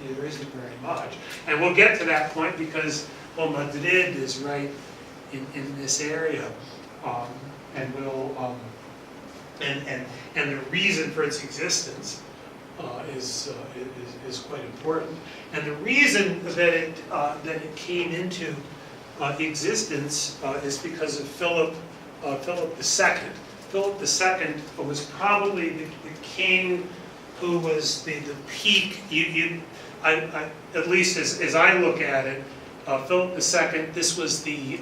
very much, and we'll get to that point because Madrid is right in this area, and the reason for its existence is quite important, and the reason that it came into existence is because of Philip II. Philip II was probably the king who was the peak. At least as I look at it, Philip II. This was the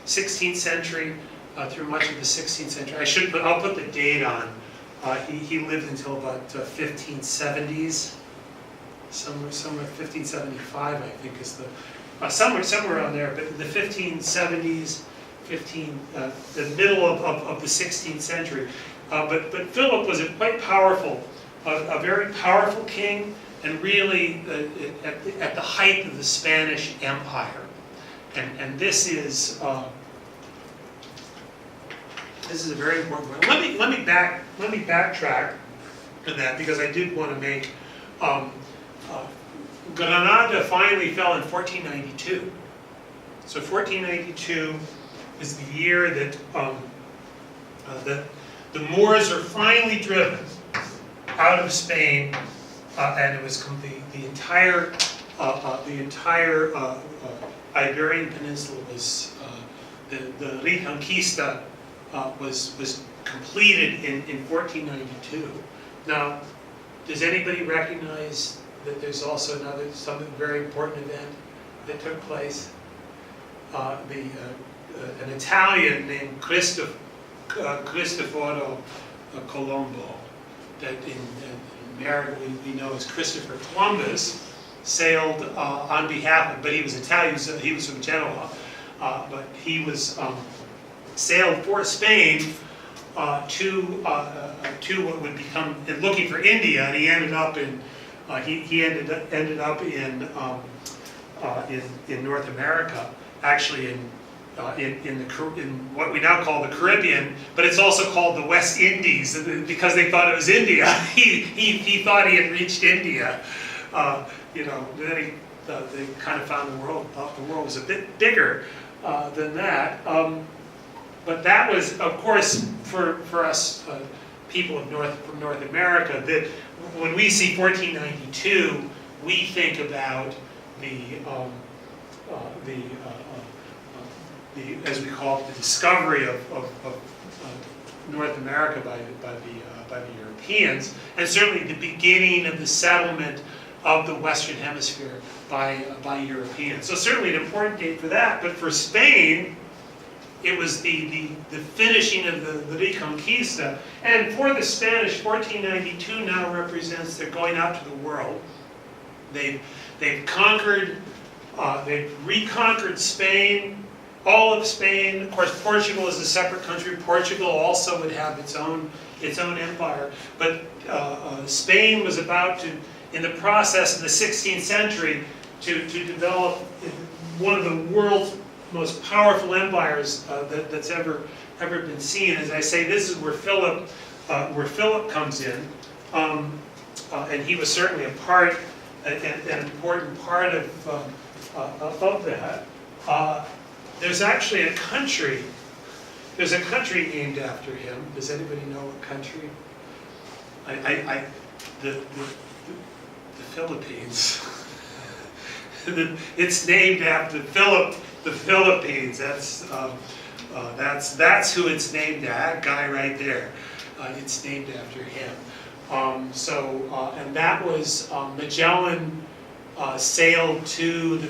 16th century through much of the 16th century. I'll put the date on. He lived until about 1570s, somewhere 1575, I think is the somewhere around there. But the 1570s, the middle of the 16th century. But Philip was a quite powerful a very powerful king, and really at the height of the Spanish Empire. And this is a very important one. Let me backtrack to that, because I did want to make Granada finally fell in 1492. So 1492 is the year that the Moors are finally driven out of Spain, and it was the entire Iberian Peninsula was the Reconquista was completed in 1492. Now, does anybody recognize that there's also something very important event that took place? An Italian named Cristoforo Colombo, that in America we know as Christopher Columbus, sailed on behalf of, but he was Italian, he was from Genoa, but he was sailed for Spain to what would become, looking for India, and he ended up in in North America, actually in what we now call the Caribbean, but it's also called the West Indies, because they thought it was India. He thought he had reached India. Then they kind of found the world, thought the world was a bit bigger than that. But that was, of course, for us people from North America, that when we see 1492, we think about as we call it, the discovery of North America by the Europeans, and certainly the beginning of the settlement of the Western Hemisphere by Europeans. So certainly an important date for that. But for Spain, it was the finishing of the Reconquista. And for the Spanish, 1492 now represents they're going out to the world. They've conquered, they've reconquered Spain, all of Spain. Of course, Portugal is a separate country. Portugal also would have its own empire. But Spain was about to, in the process in the 16th century, to develop one of the world's most powerful empires that's ever been seen. As I say, this is where Philip comes in, and he was certainly an important part of that. There's actually a country. There's a country named after him. Does anybody know what country? The Philippines. It's named after Philip. The Philippines. That's who it's named after. That guy right there. It's named after him. And that was Magellan sailed to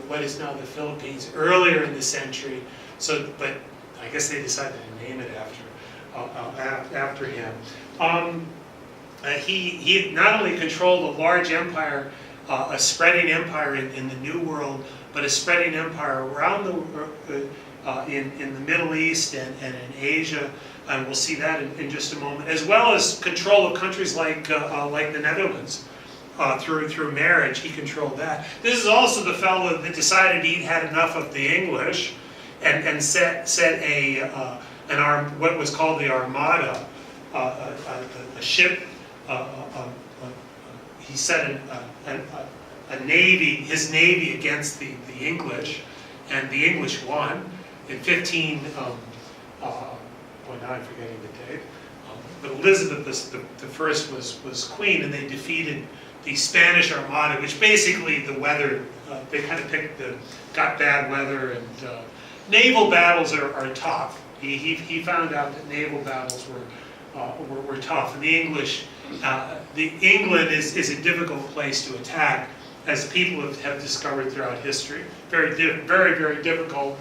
what is now the Philippines earlier in the century. But I guess they decided to name it after him. He not only controlled a large empire, a spreading empire in the New World, but a spreading empire around in the Middle East and in Asia, and we'll see that in just a moment, as well as control of countries like the Netherlands. Through marriage, he controlled that. This is also the fellow that decided he'd had enough of the English, and set what was called the Armada, a ship. He set a navy, his navy, against the English, and the English won in 15. Now I'm forgetting the date. But Elizabeth the First was queen, and they defeated the Spanish Armada, which basically the weather, they kind of got bad weather, and naval battles are tough. He found out that naval battles were tough, and the English, England is a difficult place to attack, as people have discovered throughout history. Very difficult.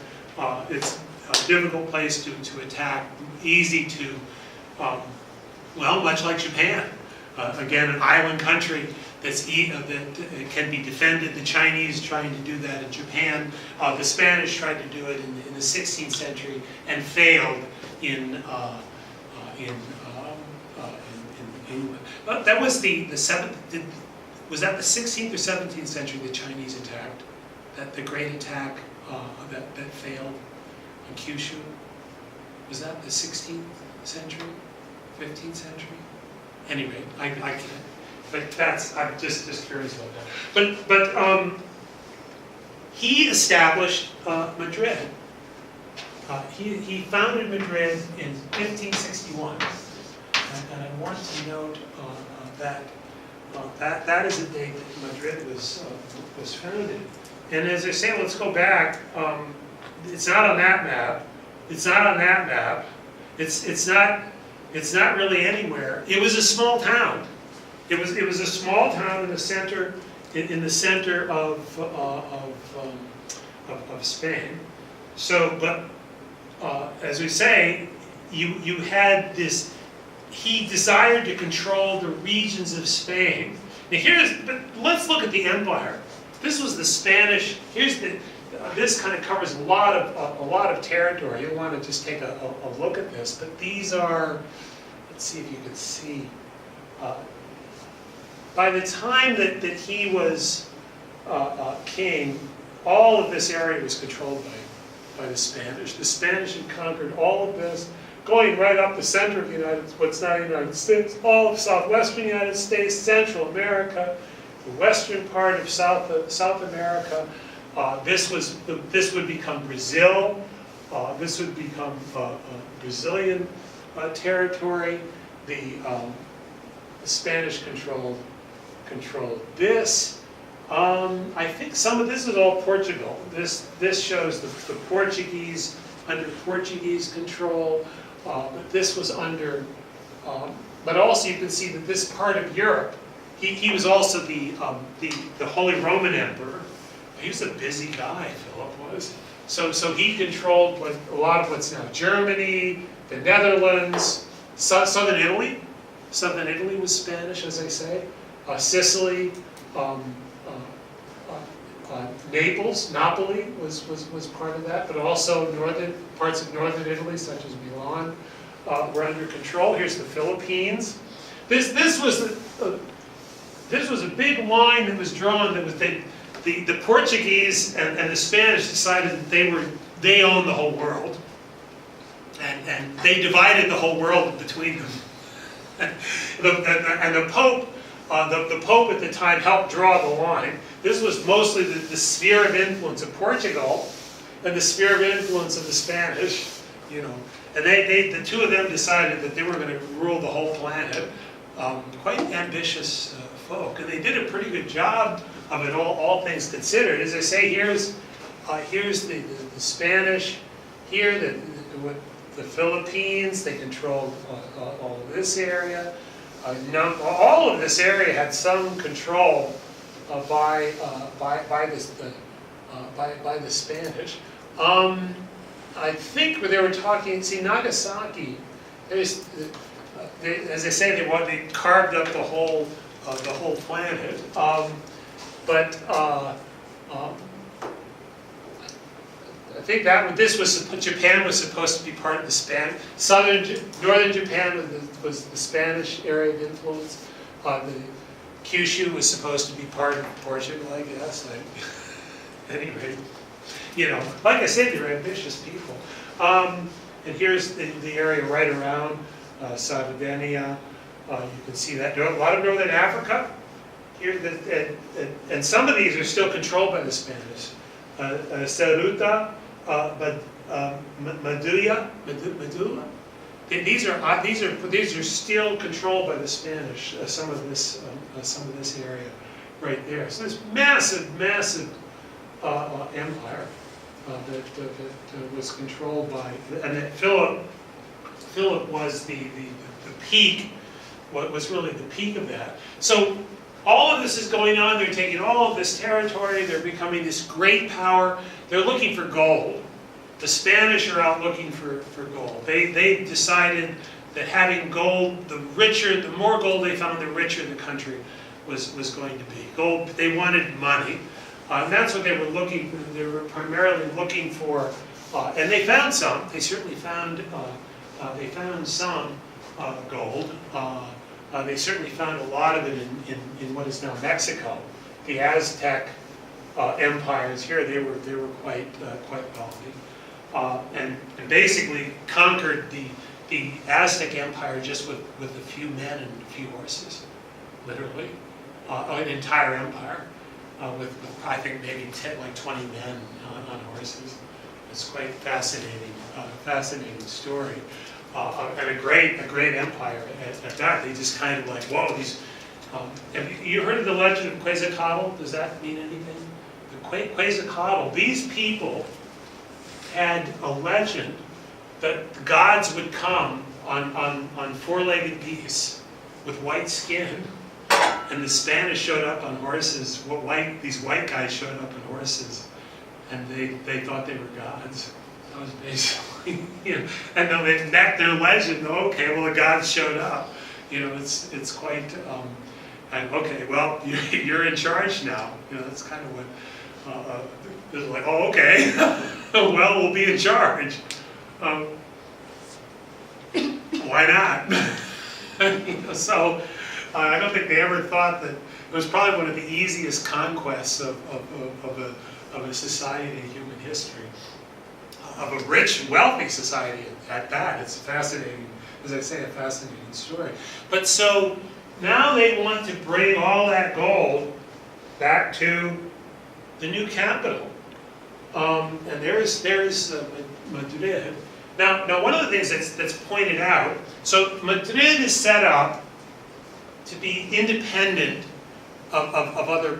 It's a difficult place to attack. Easy to, much like Japan. Again, an island country that can be defended. The Chinese trying to do that in Japan. The Spanish tried to do it in the 16th century and failed in England. But that was the 7th, was that the 16th or 17th century the Chinese attacked? That the great attack that failed on Kyushu? Was that the 16th century? 15th century? Anyway, I can't, but that's, I'm just curious about that. But he established Madrid. He founded Madrid in 1561, and I want to note that is the date that Madrid was founded. And as I say, let's go back. It's not on that map. It's not on that map. It's not really anywhere. It was a small town. It was a small town in the center of Spain. So, but as we say, you had this. He desired to control the regions of Spain. Now but let's look at the empire. This was the Spanish. This kind of covers a lot of territory. You'll want to just take a look at this. But these are, let's see if you can see. By the time that he was king, all of this area was controlled by the Spanish. The Spanish had conquered all of this, going right up the center of what's now the United States, all of southwestern United States, Central America, the western part of South America. This would become Brazil. This would become Brazilian territory. The Spanish controlled this. I think some of this is all Portugal. This shows the Portuguese under Portuguese control. But this was under. But also you can see that this part of Europe. He was also the Holy Roman Emperor. He was a busy guy, Philip was. So he controlled a lot of what's now Germany, the Netherlands, southern Italy. Southern Italy was Spanish, as I say. Sicily, Naples, Napoli was part of that, but also parts of northern Italy, such as Milan, were under control. Here's the Philippines. This was a big line that was drawn. That was the Portuguese and the Spanish decided that they owned the whole world, and they divided the whole world between them. And the Pope at the time helped draw the line. This was mostly the sphere of influence of Portugal and the sphere of influence of the Spanish, and the two of them decided that they were going to rule the whole planet. Quite ambitious folk, and they did a pretty good job of it, all things considered. As I say, here's the Spanish, here the Philippines. They controlled all of this area. All of this area had some control by the Spanish. I think when they were talking, see Nagasaki, as I say, they carved up the whole planet. I think Japan was supposed to be part of the northern Japan was the Spanish area of influence. The Kyushu was supposed to be part of Portugal, I guess. Anyway, like I said, they're ambitious people. And here's the area right around Sardinia. You can see that a lot of northern Africa. Here, and some of these are still controlled by the Spanish. Ceuta, Medulla. These are still controlled by the Spanish. Some of this area, right there. So this massive empire that was controlled by, and that Philip was the peak. What was really the peak of that. So all of this is going on. They're taking all of this territory. They're becoming this great power. They're looking for gold. The Spanish are out looking for gold. They decided that having gold, the more gold they found, the richer the country was going to be. Gold, they wanted money. And that's what they were looking for. They were primarily looking for, and they found some. They certainly found some gold. They certainly found a lot of it in what is now Mexico. The Aztec empires here, they were quite wealthy, and basically conquered the Aztec Empire just with a few men and a few horses, literally, an entire empire with I think maybe 20 men on horses. It's quite fascinating story, and a great empire at that. They just kind of like, whoa, these. Have you heard of the legend of Quetzalcoatl? Does that mean anything? The Quetzalcoatl. These people had a legend that the gods would come on four-legged geese with white skin, and the Spanish showed up on horses. These white guys showed up on horses, and they thought they were gods. That was basically, and then they met their legend. Okay, well the gods showed up. It's quite. And okay, well you're in charge now. That's kind of what. It's like, oh, okay. Well, we'll be in charge. Why not? So I don't think they ever thought that it was probably one of the easiest conquests of a society in human history, of a rich and wealthy society at that. It's fascinating, as I say, a fascinating story. But so now they want to bring all that gold back to the new capital. And there's Madrid. Now one of the things that's pointed out, so Madrid is set up to be independent of other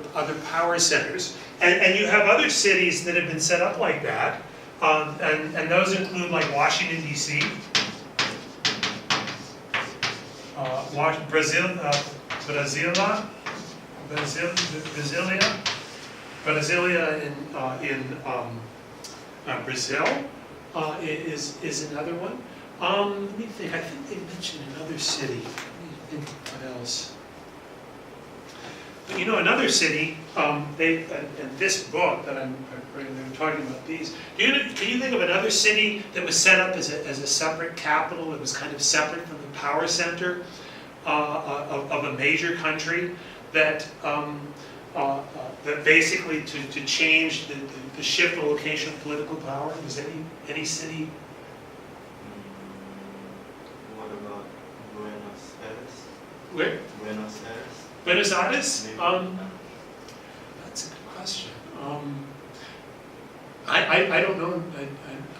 power centers, and you have other cities that have been set up like that, and those include like Washington D.C., Brasilia in Brazil is another one. Let me think. I think they mentioned another city. Let me think what else. But another city. In this book that I'm talking about these. Can you think of another city that was set up as a separate capital? That was kind of separate from the power center of a major country that. That basically to change the shift the location of political power? Was any city? What about Buenos Aires? Where? Buenos Aires? Buenos Aires? Maybe. That's a good question. I don't know.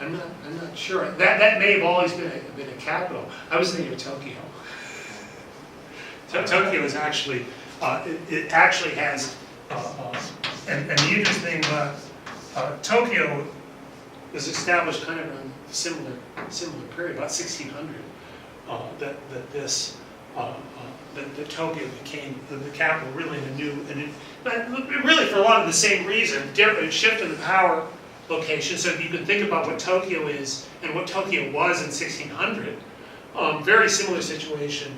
I'm not sure. That may have always been a capital. I was thinking of Tokyo. Tokyo is actually. It actually has, and the interesting Tokyo was established kind of around a similar period, about 1600. That Tokyo became the capital, really but really for a lot of the same reason, different shift in the power location. So if you can think about what Tokyo is and what Tokyo was in 1600, very similar situation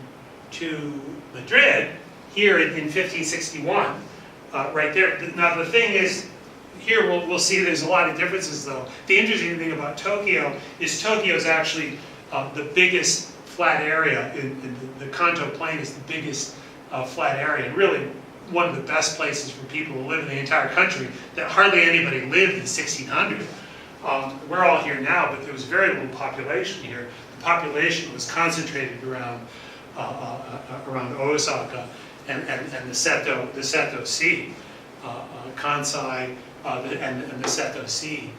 to Madrid. Here in 1561, right there. Now the thing is, here we'll see there's a lot of differences though. The interesting thing about Tokyo is actually the biggest flat area in the Kanto Plain is the biggest flat area, and really one of the best places for people to live in the entire country. That hardly anybody lived in 1600. We're all here now, but there was very little population here. The population was concentrated around Osaka. And the Seto Sea, Kansai, and the Seto Sea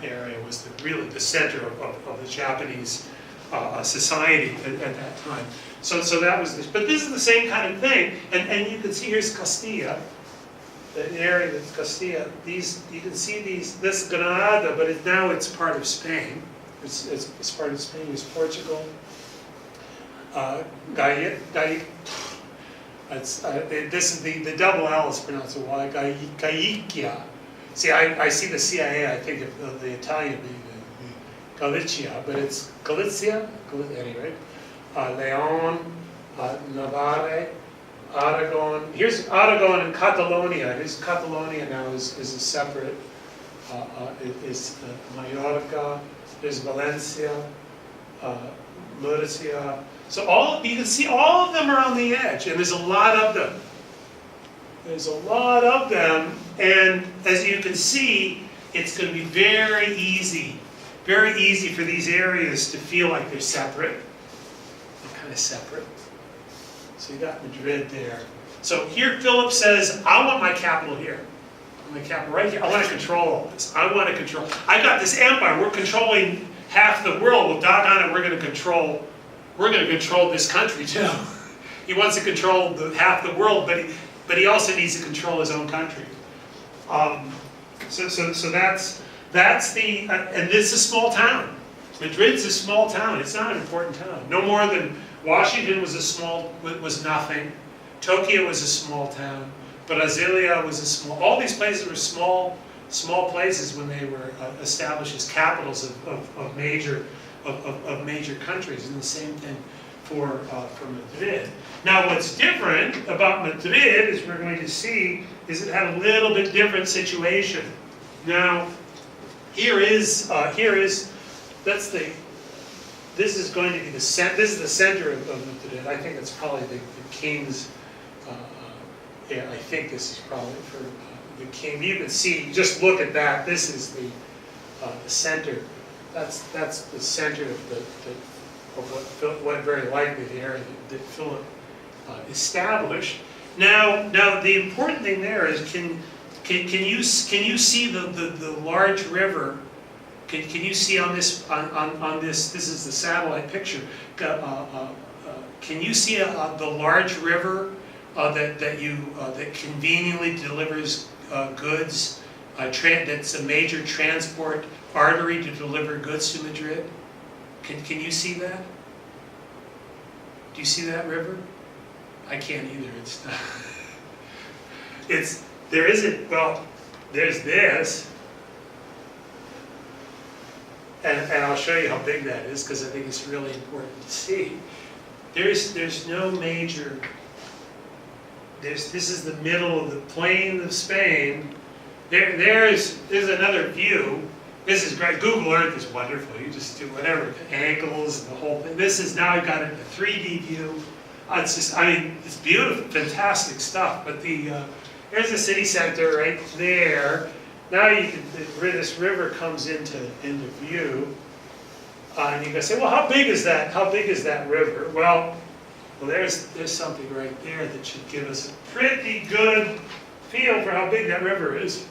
area was really the center of the Japanese society at that time. So that was this. But this is the same kind of thing. And you can see here's Castilla, the area that's Castilla. You can see this Granada, but now it's part of Spain. It's part of Spain. It's Portugal. This is the double L is pronounced Y. Galicia. See, I see the CIA. I think of the Italian name, Galicia, but it's Galicia. Anyway, Leon, Navarre, Aragon. Here's Aragon and Catalonia. Here's Catalonia now is a separate. Mallorca. There's Valencia. Murcia. So all, you can see all of them are on the edge, and there's a lot of them. There's a lot of them, and as you can see, it's going to be very easy for these areas to feel like they're separate. They're kind of separate. So you got Madrid there. So here Philip says, I want my capital here. My capital right here. I want to control all this. I want to control. I got this empire. We're controlling half the world. Well, doggone it, we're going to control this country too. He wants to control half the world, but he also needs to control his own country. So that's the and this is a small town. Madrid's a small town. It's not an important town. No more than Washington was nothing. Tokyo was a small town. Brasilia was a small. All these places were small places when they were established as capitals of major countries, and the same thing for Madrid. Now, what's different about Madrid, as we're going to see, is it had a little bit different situation. Now, this is going to be this is the center of Madrid. I think it's probably the king's. Yeah, I think this is probably for the king. You can see, just look at that. This is the center. That's the center of what very likely the area that Philip established. Now the important thing there is can you see the large river? Can you see on this this is the satellite picture? Can you see the large river that conveniently delivers goods? That's a major transport artery to deliver goods to Madrid. Can you see that? Do you see that river? I can't either. It's not. There isn't. Well, there's this, and I'll show you how big that is because I think it's really important to see. There's no major. This is the middle of the plain of Spain. There's another view. This is great. Google Earth is wonderful. You just do whatever, the angles and the whole thing. This is now I've got a 3D view. It's just, I mean, it's beautiful, fantastic stuff. But there's the city center right there. Now this river comes into view, and you can say, well, how big is that? How big is that river? Well, there's something right there that should give us a pretty good feel for how big that river is.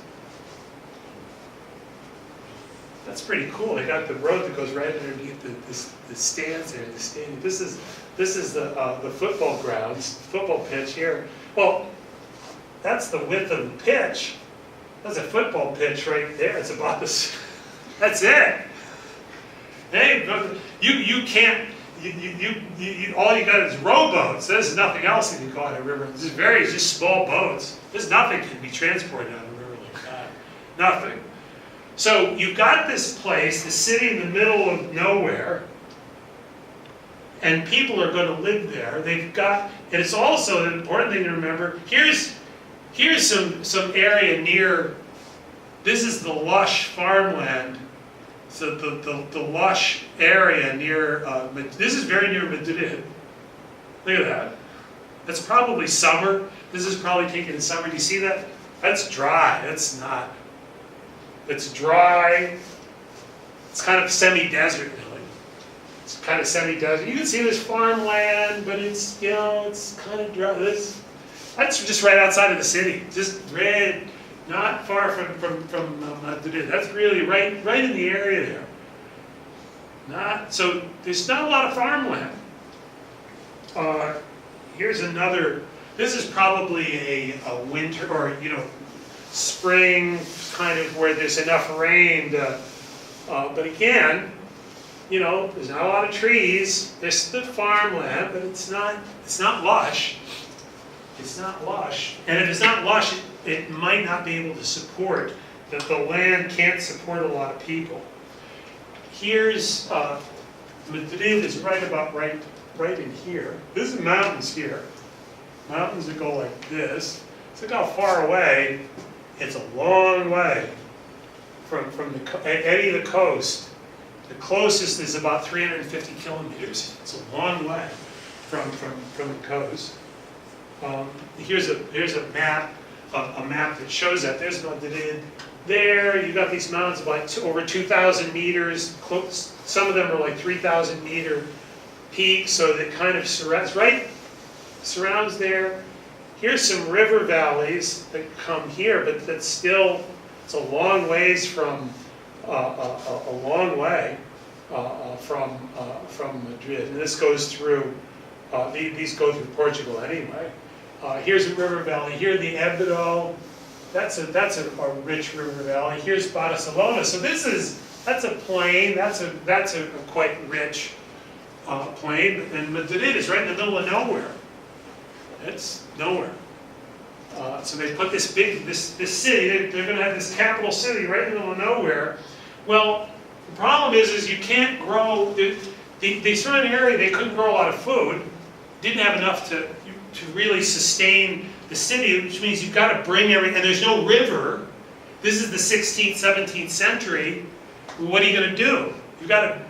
That's pretty cool. They got the road that goes right underneath the stands there. The stadium. This is the football grounds, football pitch here. Well, that's the width of the pitch. That's a football pitch right there. It's about this. That's it. Hey, you can't. All you got is rowboats. There's nothing else that you call it a river. It's just small boats. There's nothing can be transported on a river like that. Nothing. So you've got this place, the city in the middle of nowhere, and people are going to live there. And it's also an important thing to remember. Here's some area near. This is the lush farmland. So the lush area near, this is very near Madrid. Look at that. That's probably summer. This is probably taken in summer. Do you see that? That's dry. That's not. It's dry. It's kind of semi-desert, really. It's kind of semi-desert. You can see this farmland, but it's, it's kind of dry. That's just right outside of the city. Just red. Not far from Madrid. That's really right in the area there. So there's not a lot of farmland. Here's another. This is probably a winter or spring kind of where there's enough rain. But again, there's not a lot of trees. There's the farmland, but it's not lush. It's not lush, and if it's not lush, it might not be able to support, that the land can't support a lot of people. Here's, Madrid is right in here. This is mountains here. Mountains that go like this. So look how far away, it's a long way from any of the coast The closest is about 350 kilometers. It's a long way from the coast. Here's a map that shows that. There's Madrid. There, you got these mountains of like over 2,000 meters. Some of them are like 3,000 meter peaks, so that kind of surrounds there. Here's some river valleys that come here, but that's still, it's a long ways from a long way from Madrid. And this goes through. These go through Portugal anyway. Here's a river valley. Here, the Ebro. That's a rich river valley. Here's Barcelona. So that's a plain. That's a quite rich plain. And Madrid is right in the middle of nowhere. It's nowhere. So they put this city. They're going to have this capital city right in the middle of nowhere. Well, the problem is you can't grow. The surrounding area, they couldn't grow a lot of food. Didn't have enough to really sustain the city, which means you've got to bring and there's no river. This is the 16th, 17th century. What are you going to do? You've got to.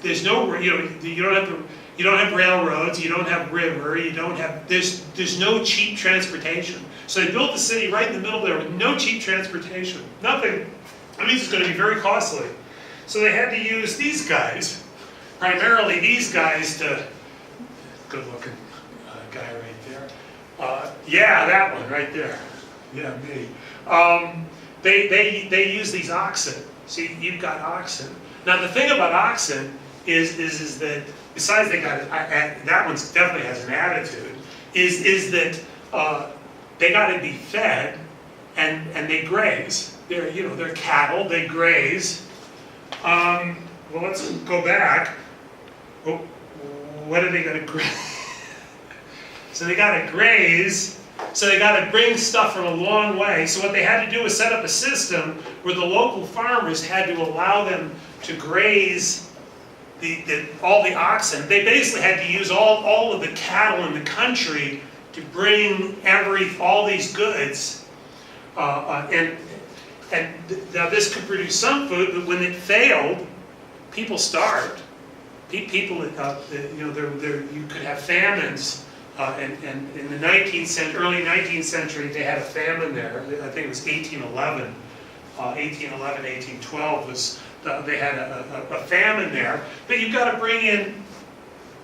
There's no, you don't have railroads. You don't have river. You don't have. There's no cheap transportation. So they built the city right in the middle there with no cheap transportation. Nothing. That means it's going to be very costly. So they had to use these guys, primarily these guys to. Good-looking guy right there. Yeah, that one right there. Yeah, me. They use these oxen. See, you've got oxen. Now the thing about oxen is that besides they got that one definitely has an attitude. Is that they got to be fed and they graze. They're cattle. They graze. Well, let's go back. Oh, what are they going to graze? So they got to graze, so they got to bring stuff from a long way. So what they had to do was set up a system where the local farmers had to allow them to graze all the oxen. They basically had to use all of the cattle in the country to bring all these goods. And now this could produce some food, but when it failed, people starved. People, you could have famines. And in the early 19th century, they had a famine there. I think it was 1811. 1812 they had a famine there. But you've got to bring in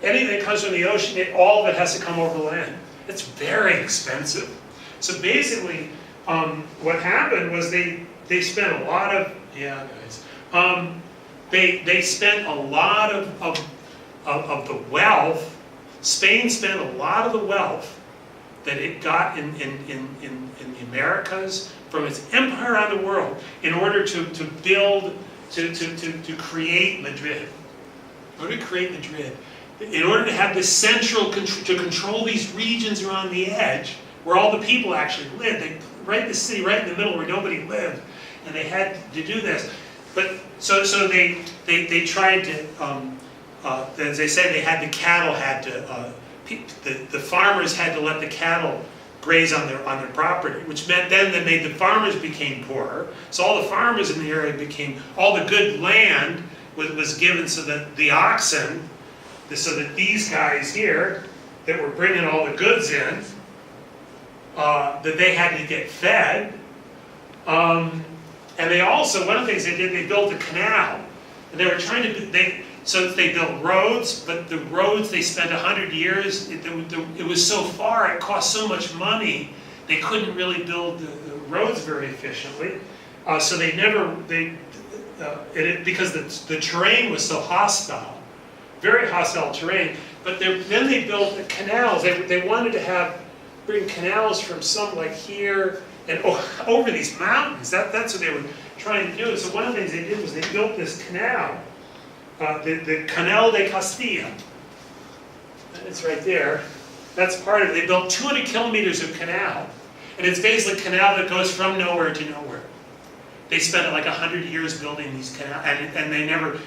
anything that comes from the ocean. All of it has to come over land. It's very expensive. So basically, what happened was they spent a lot of they spent a lot of the wealth. Spain spent a lot of the wealth that it got in the Americas from its empire around the world in order to build, to create Madrid. In order to create Madrid, in order to have this central, to control these regions around the edge where all the people actually lived. They right the city right in the middle where nobody lived, and they had to do this. But so they tried to. As they said, the cattle had to, the farmers had to let the cattle graze on their property, which meant then that made the farmers became poorer. So all the farmers in the area all the good land was given so that the oxen, so that these guys here that were bringing all the goods in, that they had to get fed. And they also, one of the things they did, they built a canal, and they were trying to So they built roads, but the roads they spent 100 years. It was so far. It cost so much money. They couldn't really build the roads very efficiently. So they never because the terrain was so hostile, very hostile terrain. But then they built the canals. They wanted to bring canals from some like here and over these mountains. That's what they were trying to do. So one of the things they did was they built this canal. The Canal de Castilla. It's right there. That's part of it. They built 200 kilometers of canal. And it's basically a canal that goes from nowhere to nowhere. They spent like 100 years building these canals. And they never...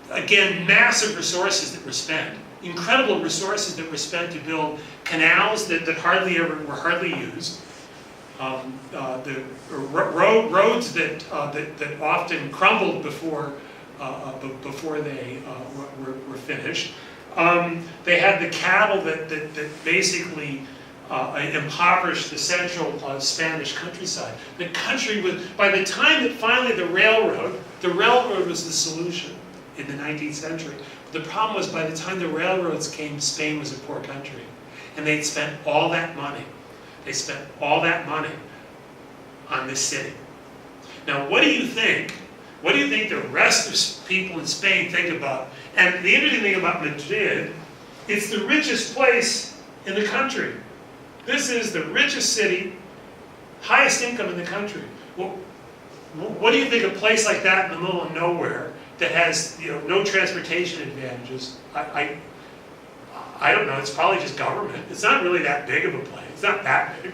Again, massive resources that were spent. Incredible resources that were spent to build canals that were hardly used. The roads that often crumbled before before they were finished. They had the cattle that basically impoverished the central Spanish countryside. The country was, by the time that finally the railroad was the solution in the 19th century. The problem was by the time the railroads came, Spain was a poor country. And they'd spent all that money. They spent all that money on this city. Now, what do you think? What do you think the rest of people in Spain think about? And the interesting thing about Madrid, it's the richest place in the country. This is the richest city, highest income in the country. Well, what do you think a place like that in the middle of nowhere that has, you know, no transportation advantages? I don't know. It's probably just government. It's not really that big of a place. It's not that big.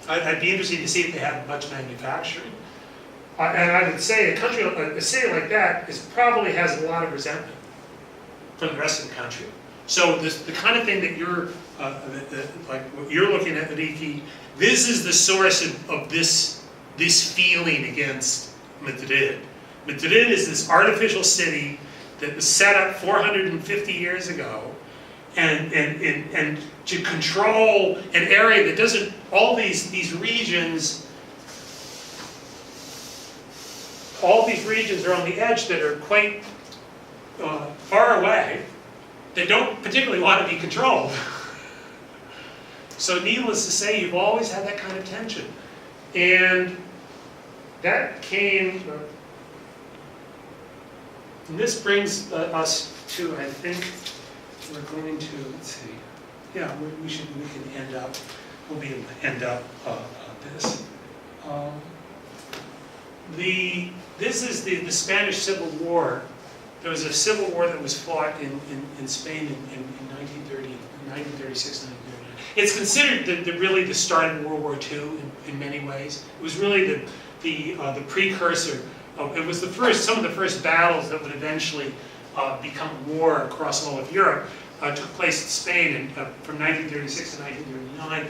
I'd be interested to see if they have much manufacturing. And I would say a city like that probably has a lot of resentment from the rest of the country. So the kind of thing that you're like what you're looking at, Ricky, this is the source of this feeling against Madrid. Madrid is this artificial city that was set up 450 years ago, and to control an area that doesn't, all these regions. All these regions are on the edge that are quite far away, that don't particularly want to be controlled. So needless to say, you've always had that kind of tension. And that came, and this brings us to, I think, we're going to, let's see, yeah, we can end up, we'll be able to end up this. This is the Spanish Civil War. There was a civil war that was fought in Spain in 1936, 1939. It's considered really the start of World War II in many ways. It was really the precursor. It was some of the first battles that would eventually become war across all of Europe. Took place in Spain from 1936 to 1939.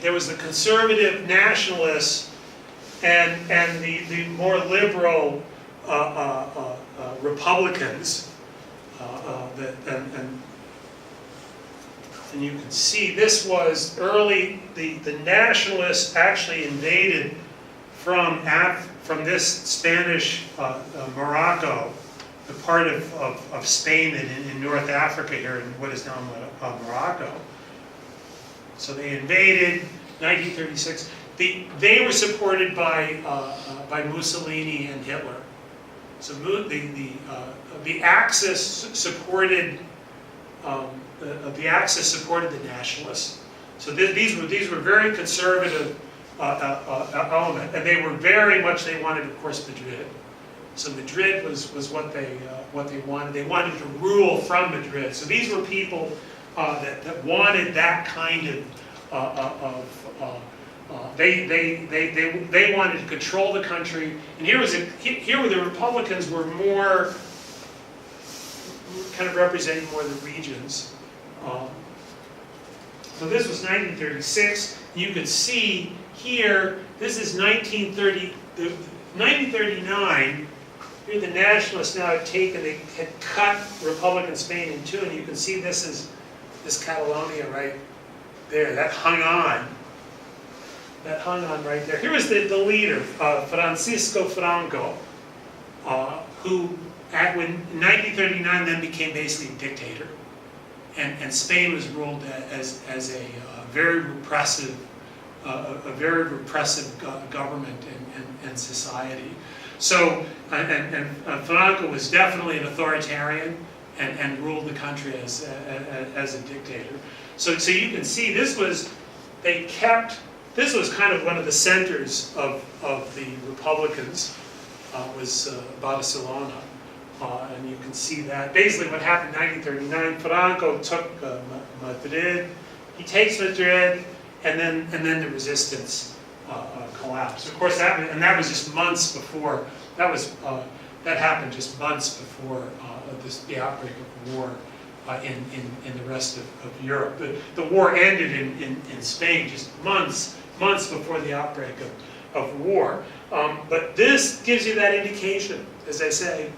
There was the conservative nationalists and the more liberal Republicans, and you can see this was early. The nationalists actually invaded from this Spanish Morocco, the part of Spain and in North Africa here in what is now Morocco. So they invaded 1936. They were supported by Mussolini and Hitler. So the Axis supported the nationalists. So these were very conservative element, and they were very much, they wanted, of course, Madrid. So Madrid was what they wanted. They wanted to rule from Madrid. So these were people that wanted that kind of. They wanted to control the country, and here where the Republicans were more kind of representing more the regions. So this was 1936. You can see here, this is 1939. Here the nationalists now they had cut Republican Spain in two, and you can see this is Catalonia right there. That hung on right there. Here was the leader, Francisco Franco, who in 1939 then became basically a dictator. And Spain was ruled as a very repressive government and society. So, and Franco was definitely an authoritarian and ruled the country as a dictator. So you can see this was kind of one of the centers of the Republicans, was Barcelona. And you can see that. Basically what happened in 1939, Franco took Madrid. He takes Madrid, and then the resistance collapsed. Of course, that was just months before. That happened just months before the outbreak of war in the rest of Europe. The war ended in Spain just months before the outbreak of war. But this gives you that indication, as I say.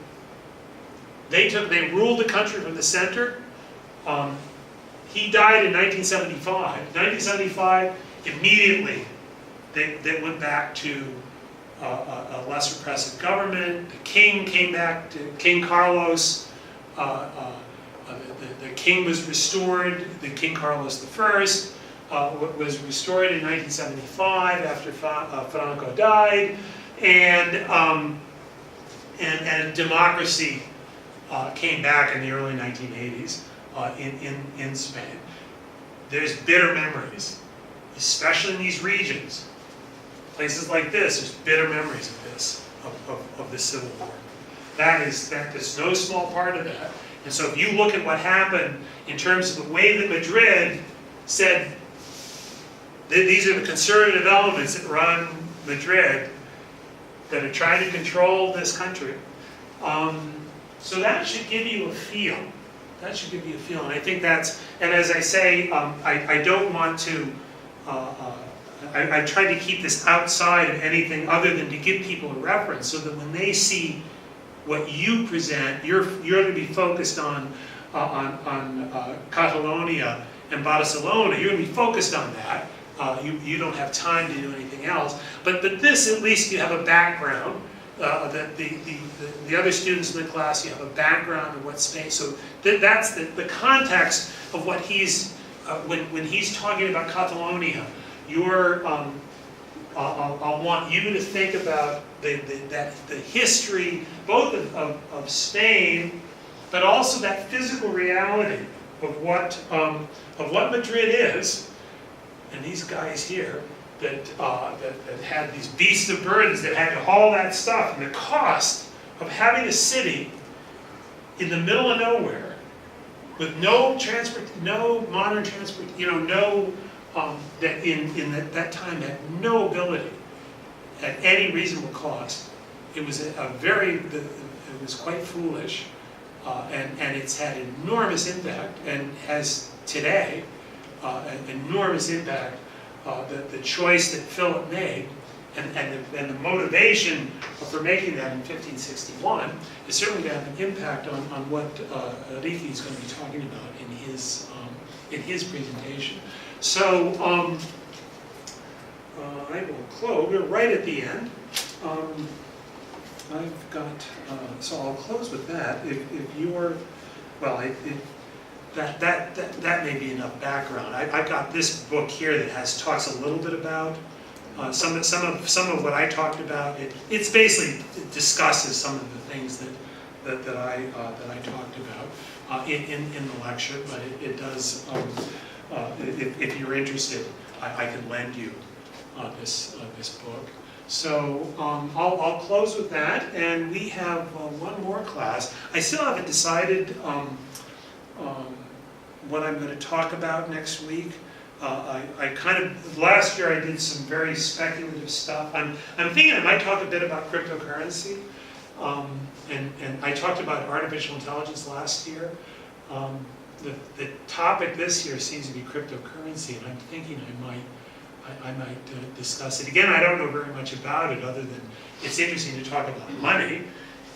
They ruled the country from the center. He died in 1975. 1975, immediately, they went back to a less repressive government. The king came back to King Carlos. The king was restored. The King Carlos I was restored in 1975 after Franco died, and democracy came back in the early 1980s in Spain. There's bitter memories, especially in these regions. Places like this, there's bitter memories of this, of the Civil War. There's no small part of that. And so if you look at what happened in terms of the way that Madrid said, these are the conservative elements that run Madrid that are trying to control this country. So that should give you a feel. That should give you a feel. And I think that's, and as I say, I don't want to, I try to keep this outside of anything other than to give people a reference so that when they see what you present, you're going to be focused on Catalonia and Barcelona. You're going to be focused on that. You don't have time to do anything else. But this, at least you have a background. That the other students in the class, you have a background of what Spain. So that's the context of what he's when he's talking about Catalonia. I'll want you to think about the history both of Spain, but also that physical reality of what Madrid is, and these guys here that had these beasts of burdens that had to haul that stuff, and the cost of having a city in the middle of nowhere with no modern transport, that in that time had no ability at any reasonable cost. It was it was quite foolish, and it's had enormous impact, and has today an enormous impact. The choice that Philip made, and the motivation for making that in 1561 is certainly going to have an impact on what Ricci is going to be talking about in his presentation. So I will close. We're right at the end. I've got so I'll close with that. If you're well, that may be enough background. I've got this book here that talks a little bit about some of what I talked about. It's basically it discusses some of the things that I talked about in the lecture. But it does. If you're interested, I can lend you this book. So I'll close with that, and we have one more class. I still haven't decided what I'm going to talk about next week. Last year I did some very speculative stuff. I'm thinking I might talk a bit about cryptocurrency, and I talked about artificial intelligence last year. The topic this year seems to be cryptocurrency, and I'm thinking I might discuss it. Again, I don't know very much about it, other than it's interesting to talk about money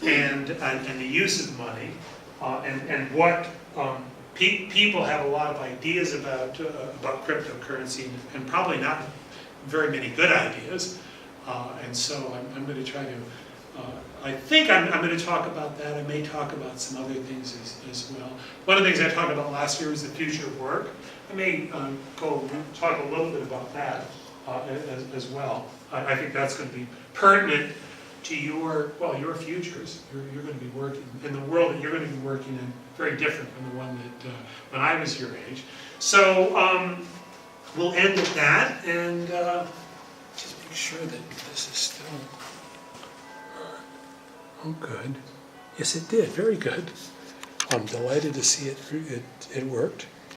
and the use of money, and what people have a lot of ideas about cryptocurrency, and probably not very many good ideas. And so I'm going to try to. I think I'm going to talk about that. I may talk about some other things as well. One of the things I talked about last year was the future of work. I may talk a little bit about that as well. I think that's going to be pertinent to your futures. You're going to be working in the world that you're going to be working in, very different from the one that when I was your age. So we'll end with that, and just make sure that this is still. Oh, good. Yes, it did. Very good. I'm delighted to see it worked.